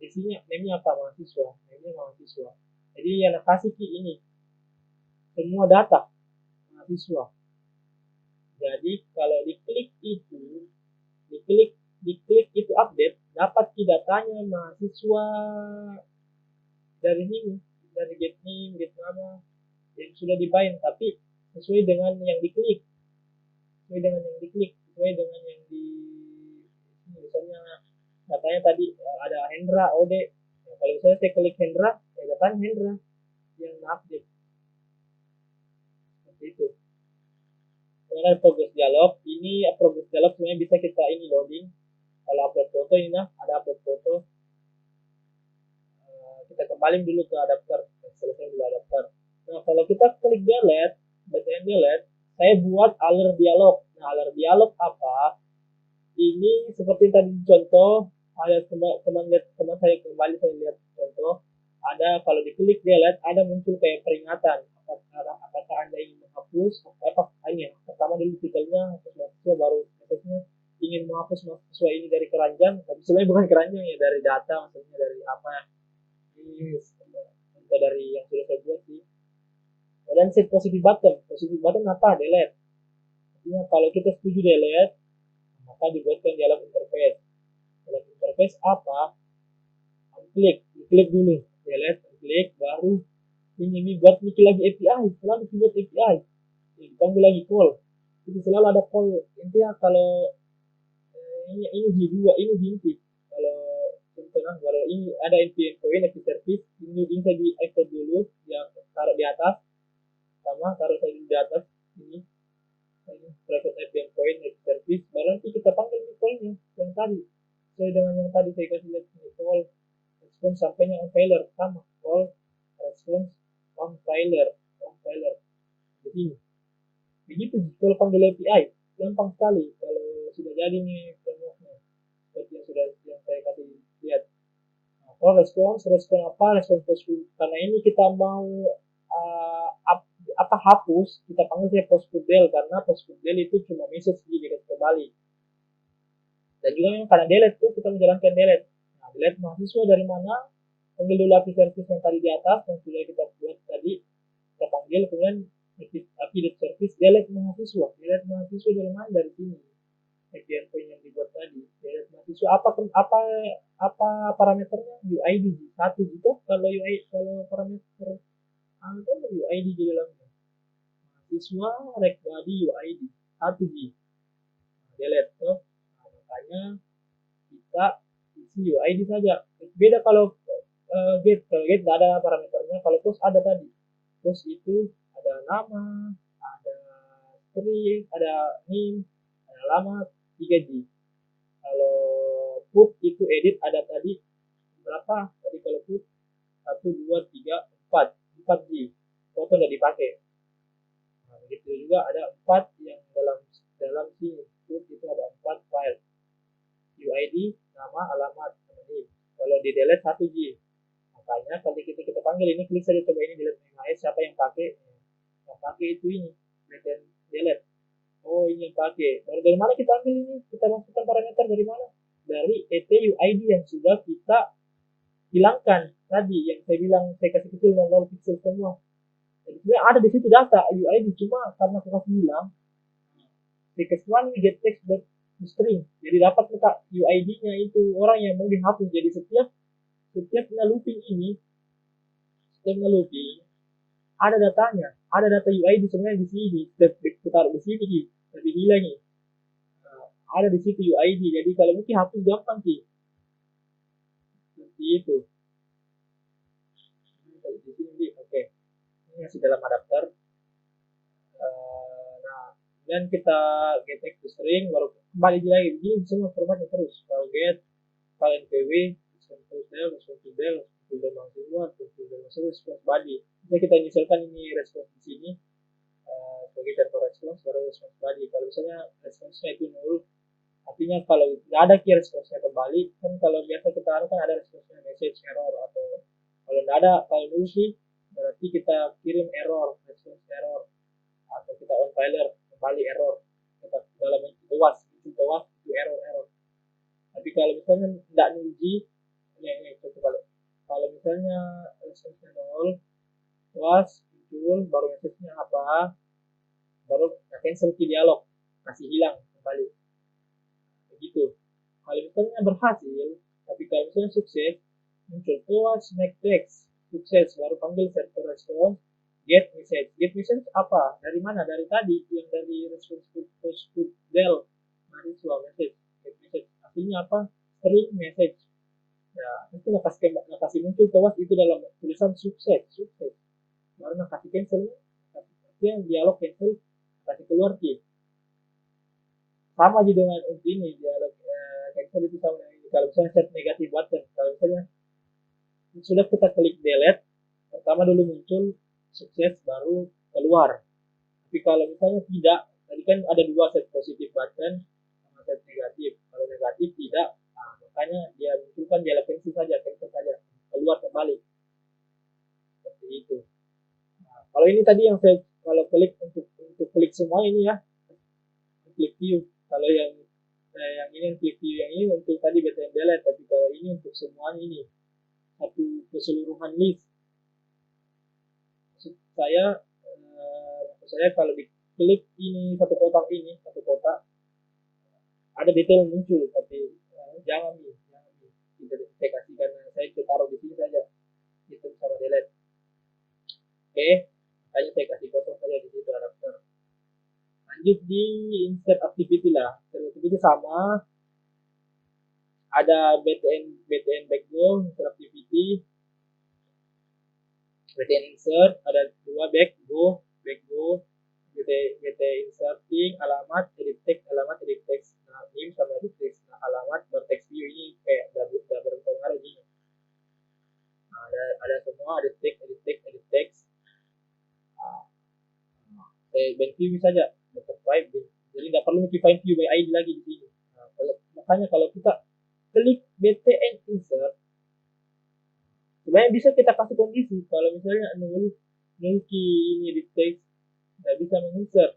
isinya name-nya apa? Mahasiswa. Jadi yang kasih ini semua data mahasiswa. Jadi kalau diklik itu update, dapat datanya mahasiswa dari sini, dari get name, get nama yang sudah dibind, tapi sesuai dengan yang diklik, sesuai dengan yang di misalnya datanya tadi ada Hendra Ode. Nah, kalau saya klik Hendra, datanya Hendra yang update seperti itu. Kemudian progress dialog, ini progress dialog sebenarnya bisa kita ini loading. Kalau upload foto ini ada upload foto, kita kembali dulu ke adapter, selesai dulu adapter. Nah kalau kita klik delete, btn delete, saya buat alert dialog. Nah alert dialog apa? Ini seperti tadi contoh, ada teman saya kembali saya lihat contoh, ada kalau diklik delete ada muncul kayak peringatan. Apakah anda ingin menghapus? Ini pertama dulu titelnya hapus mahasiswa, baru maksudnya ingin menghapus mahasiswa ini dari keranjang, tapi sebenarnya bukan keranjang ya, dari data, maksudnya dari apa ini contoh dari yang sudah saya buat sih. Dan set positive button apa? Delete. Artinya kalau kita setuju delete, maka dibuatkan dialog interface. Dialog interface apa? Klik dulu, delete, klik, baru ini buat bikin lagi API, selalu buat API. Dipanggil lagi call. Itu selalu ada call. Intinya kalau ini di dua, ini di inti. Kalau contohnya kalau ini ada endpoint, API service, ini bisa di export dulu, yang taruh di atas, sama taruh saya di atas ini private API endpoint, API service, baru nanti kita panggil ini callnya yang tadi. Sesuai dengan yang tadi saya kasih lihat ini call respon sampainya on failure, sama call respons on failure begini. Begitu kalau panggil API gampang sekali kalau sudah jadi nih frameworknya seperti yang saya kasih lihat. Nah, kalau respon apa? Respon postput. Karena ini kita mau hapus, kita panggil saya postputdel karena postputdel itu cuma message di kembali. Dan juga memang karena delete tuh kita menjalankan delete. Nah, delete mahasiswa dari mana? Panggil dulu API service yang tadi di atas yang sudah kita buat tadi, kita panggil, kemudian API service delete mahasiswa dari mana? Dari sini API endpoint yang dibuat tadi. Delete mahasiswa apa parameternya? UID 1 gitu. Kalau parameter ada UID di dalamnya. Mahasiswa rec body UID 1G. Delete tuh. Nah, makanya kita isi UID saja. Beda kalau get tidak ada parameternya. Kalau post ada tadi. Post itu ada nama, ada string, ada name, ada alamat, 3G. Kalau put itu edit ada tadi berapa? Tadi kalau put 1, 2, 3, 4G. Foto tidak dipakai. Nah, begitu juga ada 4 yang dalam sini. Put itu ada 4 file. UID, nama, alamat, name. Kalau di delete 1G. Makanya kalau kita panggil ini, klik saja coba ini delete MIS, siapa yang pakai? Yang pakai itu ini, delete. Oh ini yang pakai. Dari mana kita ambil ini? Kita masukkan parameter dari mana? Dari ETUID yang sudah kita hilangkan tadi, yang saya bilang saya kasih kecil 00 pixel semua. Jadi sebenarnya ada di situ data UID, cuma karena saya kasih hilang, saya kasih one get text string. Jadi dapat UID-nya itu orang yang mau dihapus. Jadi setiap looping ini, ada datanya, ada data UID sebenarnya di sini, kita taruh di sini, tapi hilang nih. Ada di situ UID, jadi kalau mungkin hapus gampang sih. Seperti itu. Di sini, oke. Ini masih dalam adapter. Nah, dan kita get text to string, baru kembali lagi begini semua formatnya terus. Kalau get, file npw, responsibel body. Jadi kita inisialkan ini respons di sini sebagai server respons, baru respons body. Kalau misalnya responsnya itu null, artinya kalau tidak ada key responsnya kembali, kan kalau biasa kita harus kan ada responsnya message error, atau kalau tidak ada, kalau null sih berarti kita kirim error, respons error, atau kita on failure kembali error, kita dalam tewas itu error. Tapi kalau misalnya tidak null G, ini coba balik. Kalau misalnya responsnya nol, tewas muncul, baru message-nya apa, baru cancel key dialog, kasih hilang kembali. Begitu. Kalau misalnya berhasil, tapi kalau misalnya sukses, muncul tewas make text, sukses, baru panggil server response, get message. Get message apa? Dari mana? Dari tadi yang dari response postputdel mahasiswa message. Get message artinya apa? String message. Ya nanti nakasih muncul tawas itu dalam tulisan sukses sukses, baru nakasih cancel, artinya dialog cancel, kasih keluar ki. Sama aja dengan ini dialog cancel itu sama dengan ini. Kalau misalnya set negatif button, kalau misalnya sudah kita klik delete, pertama dulu muncul sukses baru keluar. Tapi kalau misalnya tidak, tadi kan ada dua set positif button sama set negatif. Kalau negatif tidak, nah, makanya dia munculkan dialog cancel saja, keluar kembali seperti itu. Nah, kalau ini tadi yang saya kalau klik untuk klik semua ini ya, klik view. Kalau yang ini klik view yang ini untuk tadi BTN delete, tapi kalau ini untuk semuanya ini satu keseluruhan list. Maksud saya kalau diklik ini satu kotak ada detail muncul, tapi jangan nih tidak saya kasih karena saya taruh di sini saja itu sama delete. Oke, makanya saya kasih kosong saja di situ adapter. Lanjut di insert activity lah. Insert activity sama, ada BTN background insert activity, BTN insert ada dua back go BT inserting alamat edit text, nah ini sama edit text, nah alamat bertext view ini kayak udah berpengaruh gini. Nah, ada semua edit text. Bank view saja dapat five, jadi nggak perlu define view by ID lagi di sini. Nah, makanya kalau kita klik BTN insert, sebenarnya bisa kita kasih kondisi kalau misalnya nul key ini edit text nggak bisa menginsert,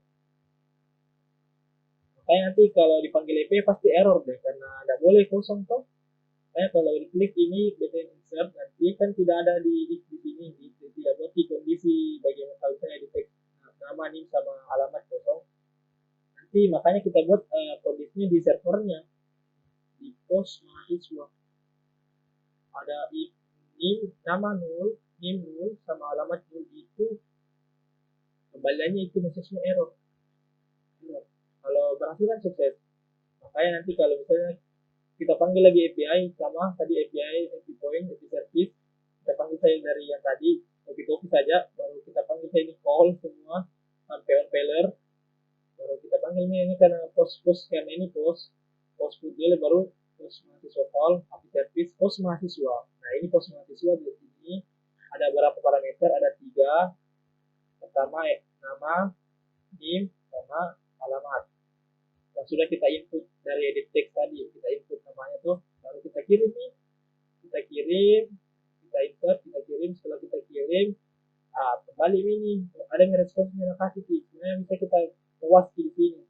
makanya nanti kalau dipanggil EP pasti error deh karena nggak boleh kosong toh. Makanya kalau diklik ini BTN insert nanti kan tidak ada di sini, tidak buat di kondisi bagaimana kalau misalnya edit text nama nih sama alamat kosong, nanti makanya kita buat kondisinya di servernya di pos mahasiswa ada nim nama nul sama alamat nul itu kembaliannya itu message-nya error. Kalau berhasil kan sukses. Makanya nanti kalau misalnya kita panggil lagi API sama tadi API endpoint API service, kita panggil saya dari yang tadi copy saja, baru kita panggil saya ini call semua sampai on failure, baru kita panggil ini karena post karena ini post dulu baru post mahasiswa call API service post mahasiswa. Nah ini post mahasiswa di sini ada berapa parameter, ada 3. Pertama nama, nim sama alamat yang sudah kita input dari edit text tadi, kita input namanya tuh, baru kita kirim nih, kita insert, kita kirim, setelah kita kirim, kembali ini ada yang responsnya kasih sih, sebenarnya bisa kita tuas di sini,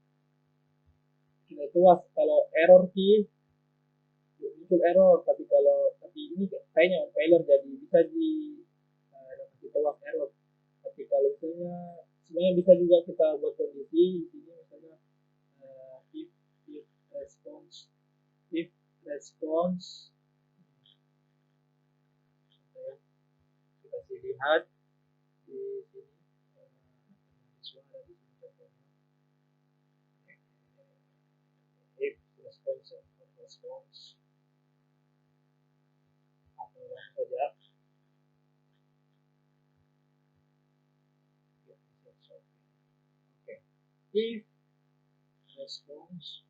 kita tuas kalau error sih muncul error, tapi ini kayaknya failure jadi bisa di kita tuas error. Tapi kalau misalnya sebenarnya bisa juga kita buat kondisi di sini misalnya if response kita kasih lihat di sini suara di sini contohnya if response atau yang saja oke, if response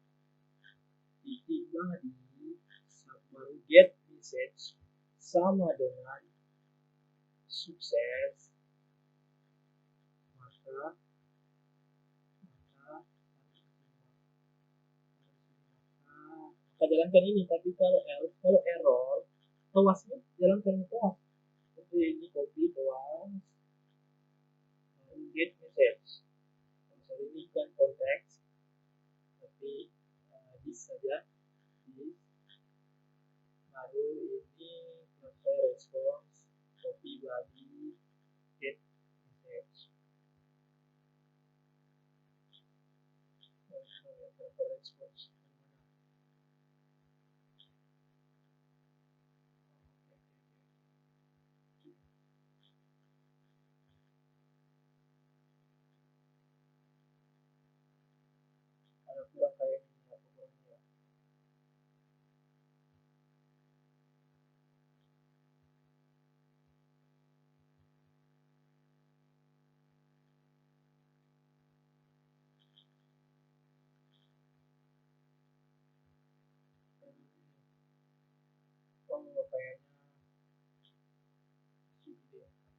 titik tadi baru get message sama dengan sukses, maka jalankan ini. Tapi kalau error tawasnya jalankan tawas seperti ini, copy tawas get message, misalnya ini kan konteks tapi this saja this, baru ini response copy body get message response ada kurang kayak ini,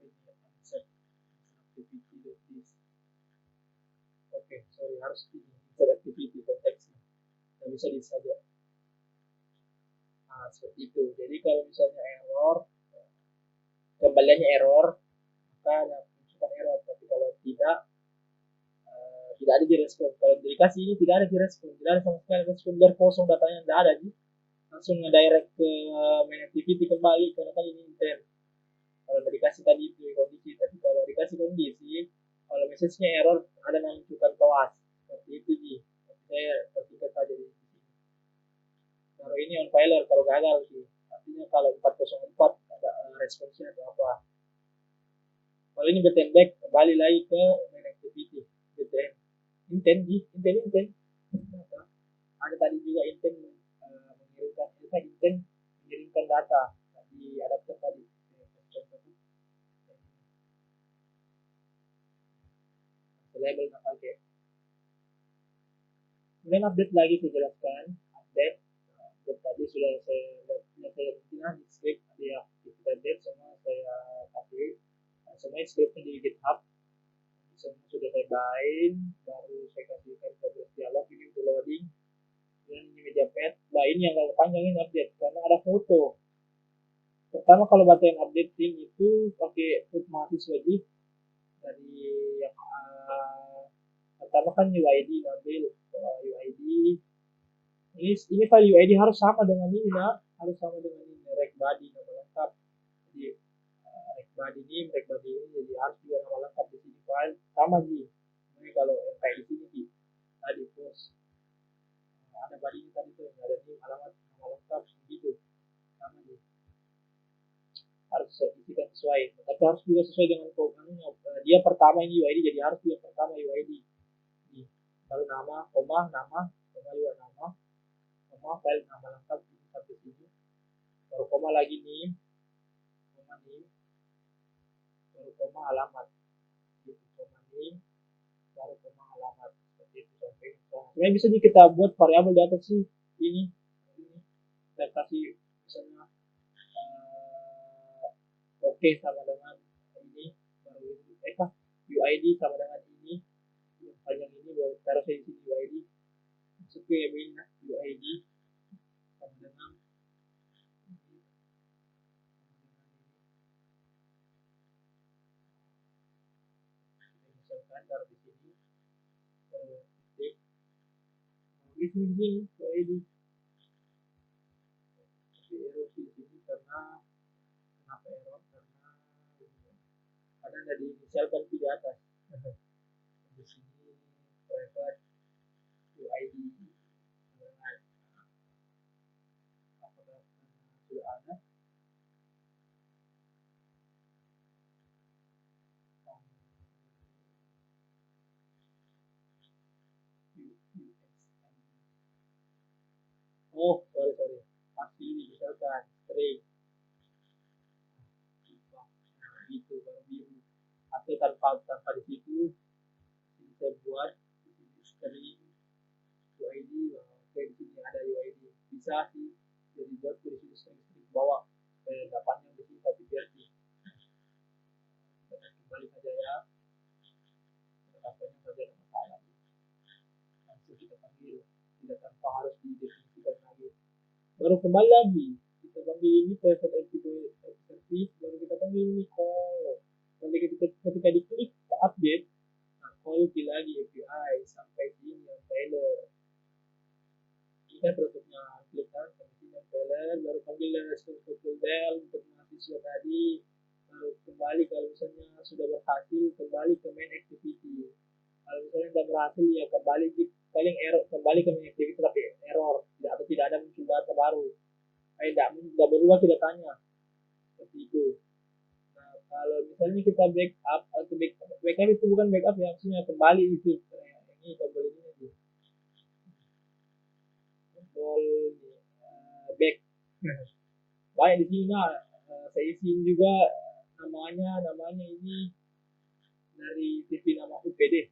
ini insert activity.this. Oke, sorry, harus ini insert activity konteksnya. Nggak bisa di saja. Nah, seperti itu. Jadi kalau misalnya error, kembaliannya error, maka ada menunjukkan error. Tapi kalau tidak ada direspon. Kalau dikasih ini tidak ada direspon, tidak ada sama sekali respon, biar kosong datanya, tidak ada. Langsung ngedirect ke main activity kembali, karena kan ini intent. Kalau dikasih tadi itu kondisi, tapi kalau dikasih kondisi, kalau message-nya error, ada menunjukkan toas. Seperti itu sih. Saya persingkat saja di sini. Kalau ini on failure, kalau gagal sih. Artinya kalau 404 ada responsnya atau apa. Kalau ini btn back, kembali lagi ke main activity. btn intent. Ada tadi juga intent mengirimkan data di adapter tadi. Label nggak pakai. Kemudian update lagi saya jelaskan. Update tadi sudah saya di script ada update semua saya pakai. Semuanya scriptnya di GitHub. Semua sudah saya bind, baru saya kasihkan progress dialog ini untuk loading. Dan ini media pad. Nah ini yang agak panjang ini update karena ada foto. Pertama kalau batain updating itu pakai food mahasiswa dari yang pertama kan UID ngambil UID. Ini file UID harus sama dengan ini, harus sama dengan ini rec body nama lengkap. Jadi rec body ini jadi harus juga nama lengkap di sini file sama sih. Ini kalau yang kayak di sini sih tadi post ada body tadi tuh ada ini alamat nama lengkap gitu sama sih. Harus isikan sesuai, tapi harus juga sesuai dengan dia pertama ini UID, jadi harus juga pertama UID. Lalu nama, koma juga nama, file nama lengkap ini sampai sini, baru koma lagi nih, baru koma alamat, koma nih, baru koma alamat, seperti itu sampai. Sebenarnya bisa kita buat variabel di atas sih ini kita kasih misalnya oke sama dengan ini, baru ini UID sama dengan ini, yang panjang ini baru taruh saya di sini UID, masuk ke ini UID sama dengan ini, misalkan taruh di sini, baru titik, di sini UID. Error di sini karena kenapa error, karena ada diinisialkan di atas. Di sini private UID apakah sudah ada sorry pasti misalkan string itu baru biru atau tanpa di situ bisa buat di sini string UID. Oke, di sini ada UID, bisa sih jadi buat di sini string bawah dapatnya di sini tapi biar kembali saja ya, dapatnya saja masalah langsung kita panggil, tidak tanpa harus didefinisikan lagi. Baru kembali lagi kita panggil ini private service, baru kita panggil ini call. Nanti ketika diklik ke update, call lagi API sampai sini yang failure. Kita bentuknya klik kan sampai sini yang failure, baru panggil responsible del untuk mahasiswa tadi, baru kembali kalau misalnya sudah berhasil kembali ke main activity. Kalau misalnya tidak berhasil ya kembali paling error, kembali ke main activity tapi error atau tidak ada muncul data baru, tidak berubah tidak tanya seperti itu. Nah kalau misalnya kita backup atau backup itu bukan backup ya, maksudnya kembali itu ini tombol ini nih tombol back baik di sini. Saya isiin juga namanya ini dari TV nama UPD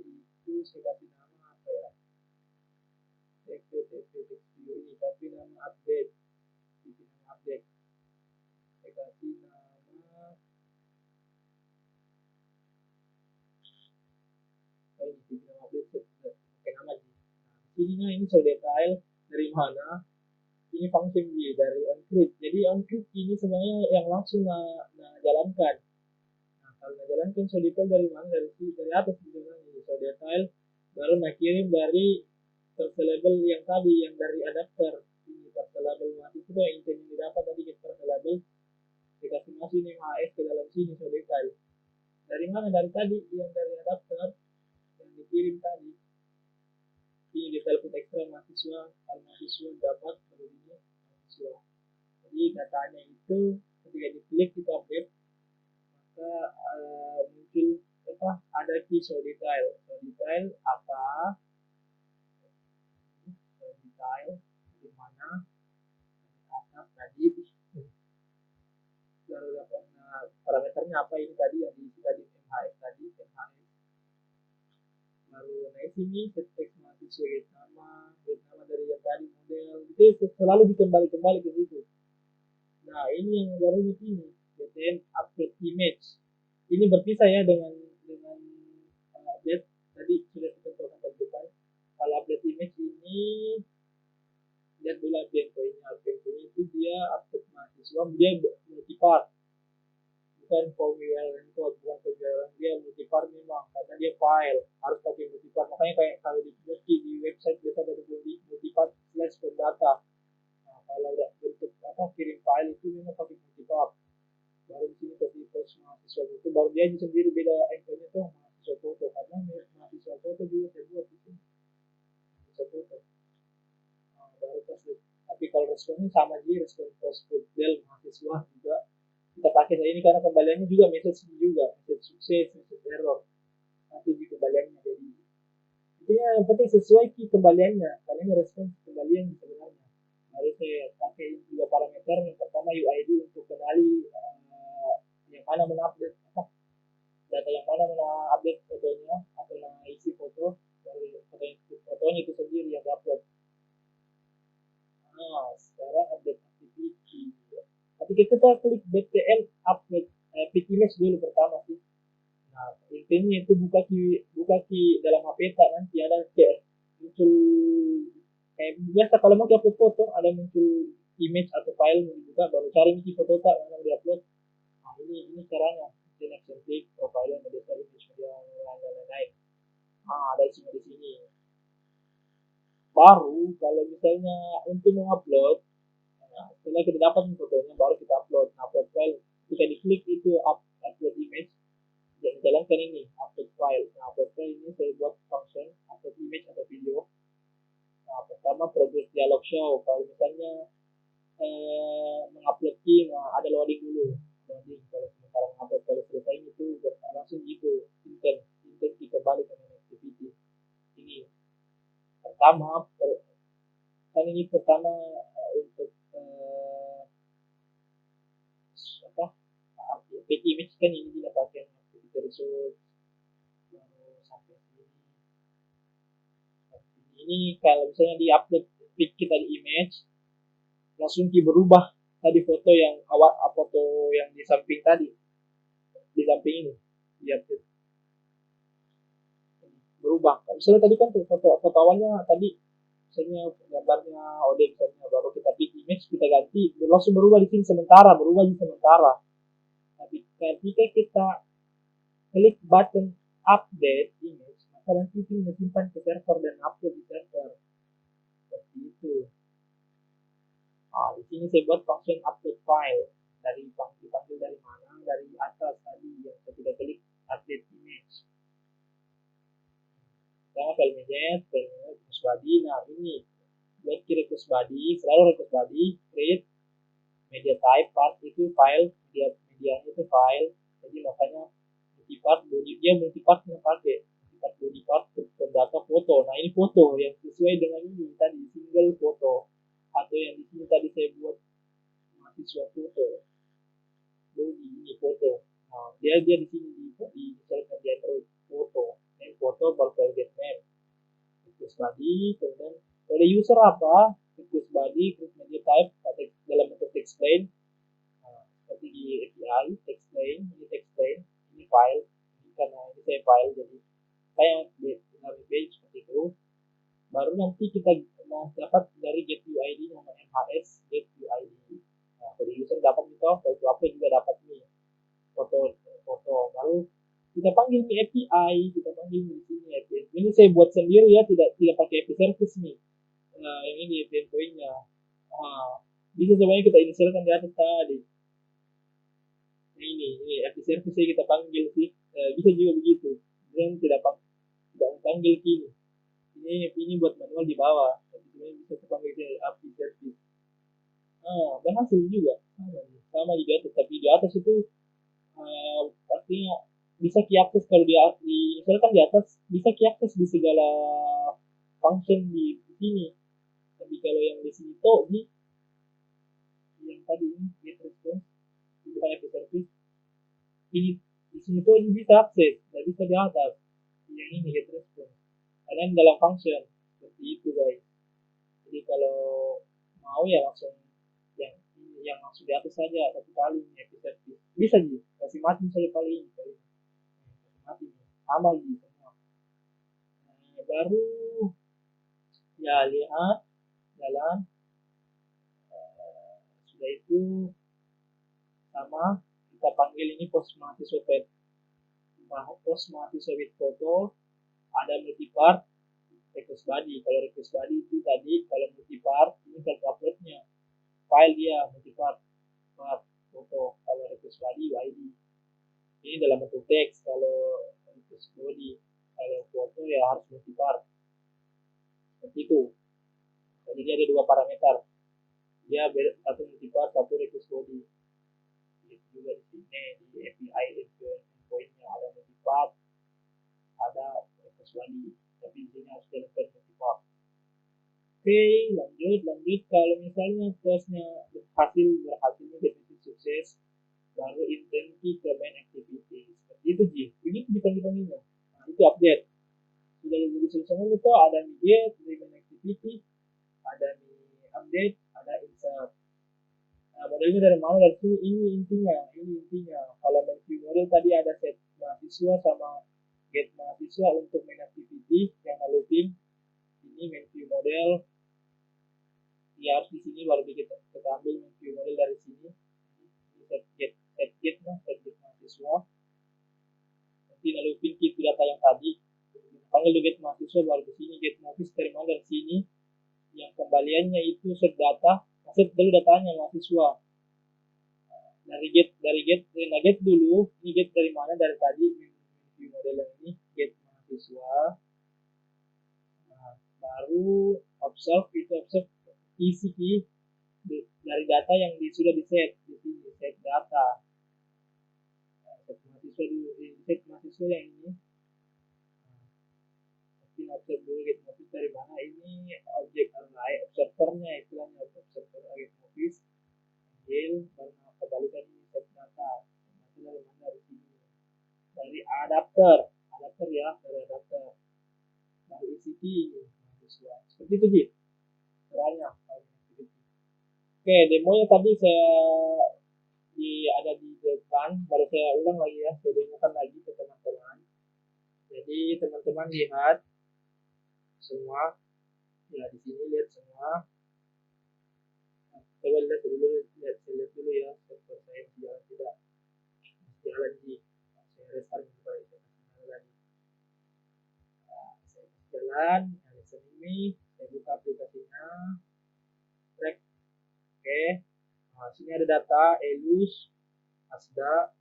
itu saya kasih nama apa ya, ini tapi nama update ini TV nama update pakai nama G. Nah, ini so detail dari mana ini function G dari onCreate. Jadi onCreate ini sebenarnya yang langsung jalankan. Nah, kalau jalankan so detail dari mana, dari atas sebenarnya ini so detail baru kirim dari parcel label yang tadi, yang dari adapter ini parcel label masih itu yang intinya didapat tadi kita parcel label dikasih masih name AS ke dalam sini so detail. Dari mana? Dari tadi yang dari adapter yang dikirim tadi. Ini detail put ekstra mahasiswa, kalau mahasiswa dapat begini mahasiswa. Jadi datanya itu ketika diklik kita update maka muncul ada key so detail. So detail apa? So detail di mana ada tadi baru dapat parameternya apa ini tadi yang diisi tadi MHS tadi MHS baru naik sini teks mahasiswa get nama dari yang tadi model itu selalu dikembali ke situ. Nah ini yang baru di sini BTN update image ini berpisah ya dengan update tadi sudah kita contohkan depan. Kalau update image ini lihat dulu update poinnya itu dia update mahasiswa dia multipart bukan formula code bukan formula dia multipart memang karena dia file harus pakai multipart makanya kayak kalau di website biasa ada multipart / data. Nah, kalau udah bentuk kirim file itu memang pakai multipart baru di sini kasih post mahasiswa itu baru dia sendiri beda endpointnya tuh mahasiswa foto karena mahasiswa foto juga saya buat di sini mahasiswa foto. Nah, baru kasih tapi kalau responnya sama aja respon post del mahasiswa juga kita pakai ini karena kembaliannya juga message sukses message error nanti di kembaliannya jadi intinya yang penting sesuai kembaliannya karena ini respon kembalian sebenarnya lalu saya pakai juga parameter yang pertama UID untuk kenali yang mana update data yang mana update fotonya atau isi foto dari fotonya itu sendiri yang upload. Nah sekarang update activity tapi kita klik BTN upload pick image dulu pertama sih. Nah intinya itu buka ki dalam HP nanti ada kayak muncul kayak biasa kalau mau upload foto ada muncul image atau file mau dibuka baru cari nih foto tak mana mau diupload. Nah ini caranya next klik profile media image media lain-lain. Nah ada semua di sini. Baru kalau misalnya untuk mengupload nah, setelah kita dapat fotonya baru kita upload file ketika diklik itu upload image jalankan ini upload file. Nah upload file ini saya buat function upload image atau video. Nah pertama progress dialog show kalau misalnya mengupload key ada loading dulu loading kalau sementara mengupload kalau selesai itu langsung gitu intent kembali ke activity ini pertama kan ini pertama untuk pick image kan ini didapatkan activity result baru sampai sini ini kalau misalnya di upload pick kita di image langsung berubah tadi foto yang awal foto yang di samping tadi di samping ini lihat berubah misalnya tadi kan foto awalnya tadi misalnya gambarnya OD misalnya baru kita pick image kita ganti langsung berubah di sini sementara tapi ketika kita klik button update image maka nanti ini disimpan ke server dan upload di server seperti itu. Nah, di sini saya buat function upload file dipanggil dari mana dari atas tadi yang kita klik update image. Nah, file manager, request body. Nah, ini buat request body, selalu request body, create media type part itu file, medianya itu file. Jadi makanya multipart body dia multipart yang pakai multipart body part data foto. Nah, ini foto yang sesuai dengan ini tadi single foto atau yang di sini tadi saya buat mahasiswa foto. Body ini foto. Nah, dia di sini misalkan di Android foto. Name foto baru get name. Request body, kemudian oleh user apa? Request body, create media type dalam bentuk text plain. Nah, seperti di API, text plain, ini file. Ini karena ini saya file jadi datanya dari page seperti itu. Baru nanti kita dapat dari get UID nama MHS get UID. Nah, kalau user dapat itu, kalau itu upload juga dapat nih foto. Baru kita panggil nih API, kita panggil di sini API. Ini saya buat sendiri ya, tidak pakai API service nih. Nah, yang ini API endpoint-nya. Nah, bisa semuanya kita inisialkan di atas tadi. Ini API service kita panggil sih. Bisa juga begitu. Dan tidak panggil kini. Ini buat manual di bawah. Tapi sebenarnya bisa terpanggil di API service. Nah, berhasil juga. Sama di atas, tapi di atas itu pastinya bisa diakses kalau misalkan di atas bisa diakses di segala function di sini. Tapi kalau yang di sini tuh yang tadi ini get response bukan API service ini di sini tuh ini bisa akses, nggak bisa di atas. Yang ini get response karena dalam function seperti itu guys. Jadi kalau mau ya langsung yang langsung di atas saja satu kali ini API service bisa sih kasih mati saja kali ini mati sama gitu semua. Nah, baru ya lihat jalan sudah itu sama kita panggil ini post mahasiswa with foto ada multipart request body. Kalau request body itu tadi kalau multipart ini file uploadnya file dia multipart foto. Kalau request body YD ini dalam bentuk teks. Kalau request body kalau foto ya harus multipart seperti itu. Jadi dia ada dua parameter, dia satu multipart satu request body. Itu juga di sini di API endpoint-nya ada multipart ada request body, tapi di sini harus dilakukan multipart. Oke, lanjut. Kalau misalnya tesnya berhasilnya definisi sukses, baru intenti ke main activity. Seperti itu Ji. Begitu dipanggil-panggilnya. Nah, itu update. Sudah jadi solusinya itu ada get, main activity, ada update, ada insert. Nah, modelnya dari mana? Dari sini ini intinya. Kalau main view model tadi ada set mahasiswa sama get mahasiswa untuk main activity yang looping. Ini main view model. Ya harus di sini baru kita ambil main view model dari sini. Set get mahasiswa. Nanti looping itu data yang tadi. Panggil get mahasiswa baru di sini get mahasiswa dari mana dari sini. Yang kembaliannya itu set data. Set dulu datanya mahasiswa. Dari get dulu. Ini get dari mana dari tadi view model yang ini get mahasiswa. Nah, baru observe isi key dari data yang sudah di set di sini set data. Nah, set mahasiswa yang ini. Observe dulu get mahasiswa dari mana ini objek array observernya istilahnya observer get mahasiswa baru kembalikan ini set data dari mana dari sini dari adapter ya dari adapter baru isi key mahasiswa seperti itu Ji caranya. Oke, demonya tadi ada di depan, baru saya ulang lagi ya, saya demokan lagi ke teman-teman. Jadi teman-teman lihat semua, ya di sini lihat semua. Nah, coba lihat dulu ya, server saya jalan tidak, jalan di, saya restart supaya saya kasih lagi. Nah, saya jalan, ini, saya buka aplikasinya, track. Oke, nah sini ada data Elus, Asda,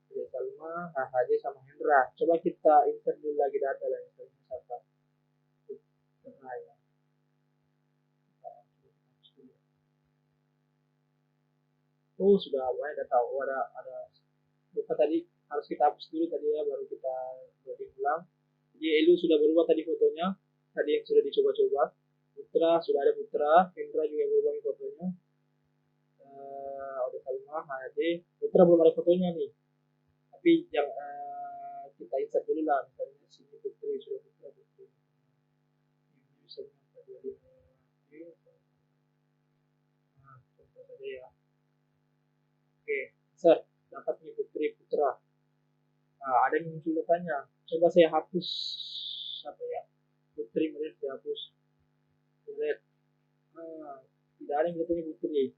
Salma, HHJ sama Hendra. Coba kita insert dulu lagi data dan siapa? Ya. Oh sudah banyak data. Oh ada lupa tadi harus kita hapus dulu tadi ya baru kita buatin ulang. Jadi Elu sudah berubah tadi fotonya, tadi yang sudah dicoba-coba. Putra sudah ada Putra, Hendra juga berubah fotonya. Ada Salma, HHJ, Putra belum ada fotonya nih. Tapi yang kita insert dulu lah, misalnya sini Putri sudah Putri. Ini misalnya tadi nah, contoh saja ya. Oke, insert dapat nih Putri Putra. Nah, ada yang muncul datanya. Coba saya hapus hapus, delete. Tidak ada yang katanya Putri.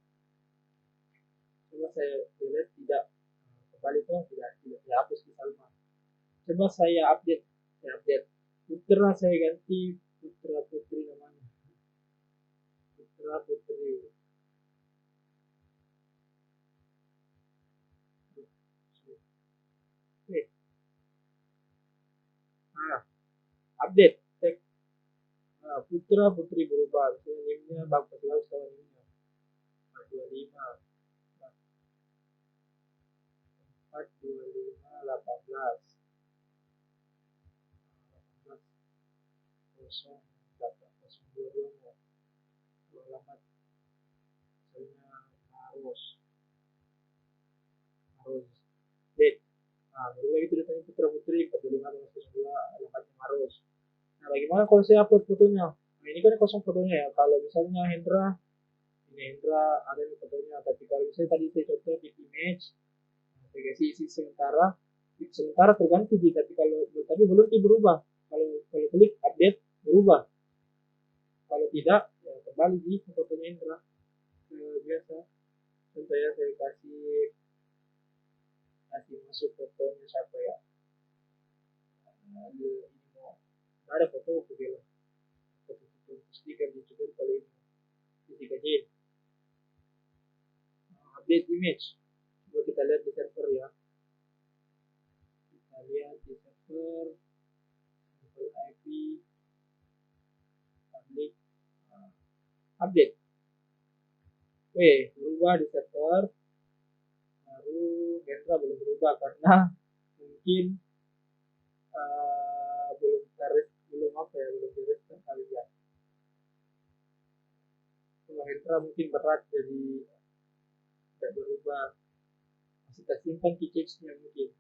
Coba saya delete, tidak. Kembali tuh, tidak dihapus di Salma. Coba saya update, Putra saya ganti Putra Putri namanya. Putra Putri. Oke. Update. Cek. Putra Putri berubah. Misalnya nimnya bagus sama nimnya. 25. 425 18 0 alamat misalnya harus D. Berubah itu datanya Putra Putri 45 02 alamatnya harus. Nah, bagaimana kalau saya upload fotonya? Nah, ini kan kosong fotonya ya. Kalau misalnya Hendra, ini Hendra ada di fotonya. Tapi kalau misalnya tadi saya contoh di image, saya kasih isi sementara terganti sih. Tapi belum berubah. Kalau klik update berubah. Kalau tidak, ya kembali di fotonya Hendra biasa. Contoh ya, saya kasih masuk fotonya siapa ya? Ini mau ada foto aku bilang. Foto stiker di coba kali ini 3J. Update image. Coba kita lihat di server ya. Kita lihat di server IP public update. Berubah di server. Baru Hendra belum berubah karena mungkin belum direstart kali ya. Kalau Hendra mungkin berat jadi tidak berubah, masih tersimpan key-nya mungkin.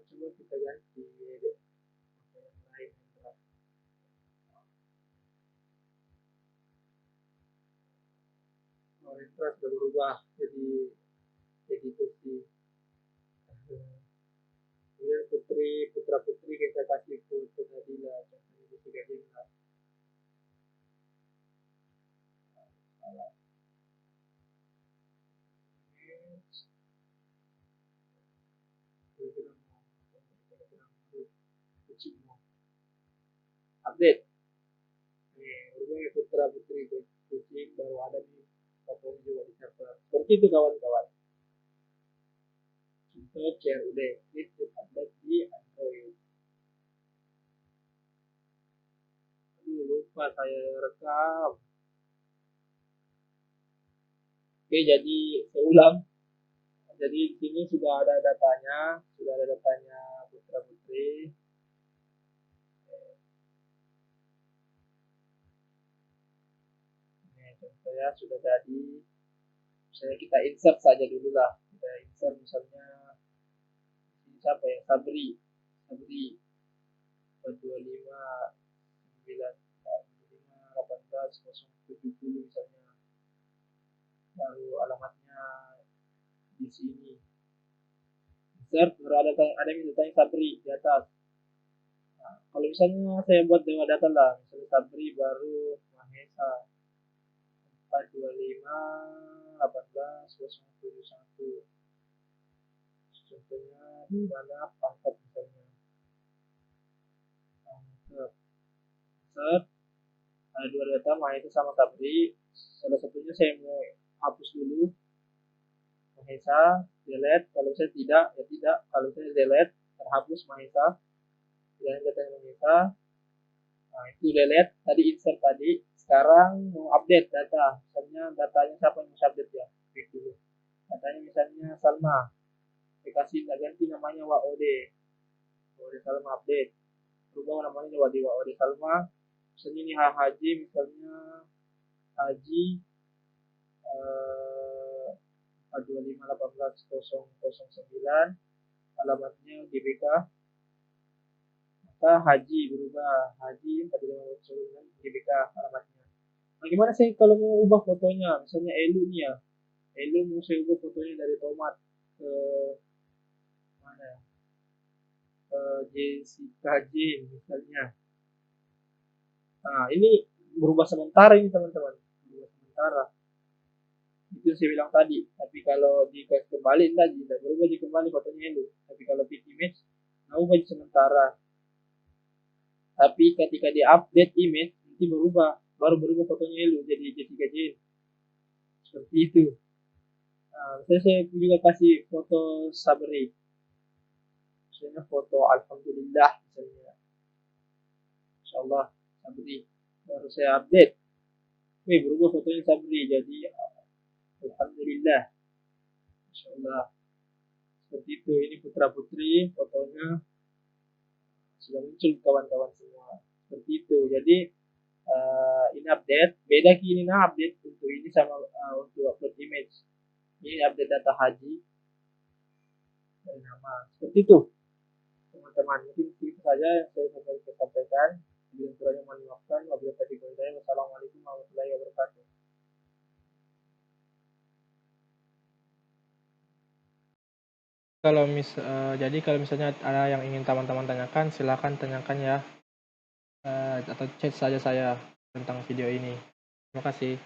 Coba kita ganti deh yang lain. Hendra sudah berubah jadi kursi. Kemudian Putra Putri kita kasih foto tadi lah, contohnya di 3 lah. Update. Berubah Putra Putri kucing baru ada nih fotonya juga di server. Seperti itu kawan-kawan. Contoh CRUD, itu update di Android. Lupa saya rekam. Oke, jadi saya ulang. Jadi di sini sudah ada datanya Putra Putri. Ini contohnya sudah jadi. Misalnya kita insert saja dulu lah. Kita insert misalnya siapa ya? Sabri 25 18 070 misalnya. Baru alamatnya di sini. Insert baru ada yang ditanya Sabri di atas. Nah, kalau misalnya saya buat dewa data lah, misalnya Sabri baru Mahesa 425 18 071. Contohnya di mana pangkat misalnya. Insert ada 2 data Mahesa sama Sabri. Salah satunya saya mau hapus dulu Mahesa, delete. Kalau saya tidak, ya tidak. Kalau saya delete, terhapus Mahesa. Yang data Mahesa. Nah, itu delete. Tadi insert tadi. Sekarang mau update data. Misalnya datanya siapa yang mau update ya? Klik dulu. Datanya misalnya Salma. Dikasih ganti namanya WOD. WOD Salma update. Berubah namanya WOD Salma. Misalnya ini Haji, misalnya Haji 425 18 009, alamatnya GBK. Maka Haji berubah, Haji 425 GBK alamatnya. Bagaimana sih kalau mau ubah fotonya? Misalnya Elu nih ya. Elu mau saya ubah fotonya dari tomat ke mana ya? Ke Jessica Jane misalnya. Nah, ini berubah sementara ini teman-teman. Berubah sementara. Itu yang saya bilang tadi. Tapi kalau dikasih kembali, tidak berubah di kembali fotonya itu. Tapi kalau pick image, nah ubah di sementara. Tapi ketika di update image, nanti baru berubah fotonya itu jadi Jessica. Seperti itu. Nah, saya juga kasih foto Sabri. Misalnya foto Alhamdulillah misalnya. InsyaAllah Sabri. Baru saya update. Wih, berubah fotonya Sabri jadi Alhamdulillah. InsyaAllah. Seperti itu. Ini putra putri fotonya sudah muncul kawan-kawan semua. Seperti itu. Jadi ini update. Beda kini update untuk ini sama untuk upload image. Ini update data haji dan nama. Seperti itu. Teman-teman, mungkin itu saja yang saya sampaikan. Bila kurangnya mohon dimaafkan. Wabillahi taufiq wal hidayah. Wassalamualaikum warahmatullahi wabarakatuh. Jadi kalau misalnya ada yang ingin teman-teman tanyakan, silakan tanyakan ya, atau chat saja saya tentang video ini. Terima kasih.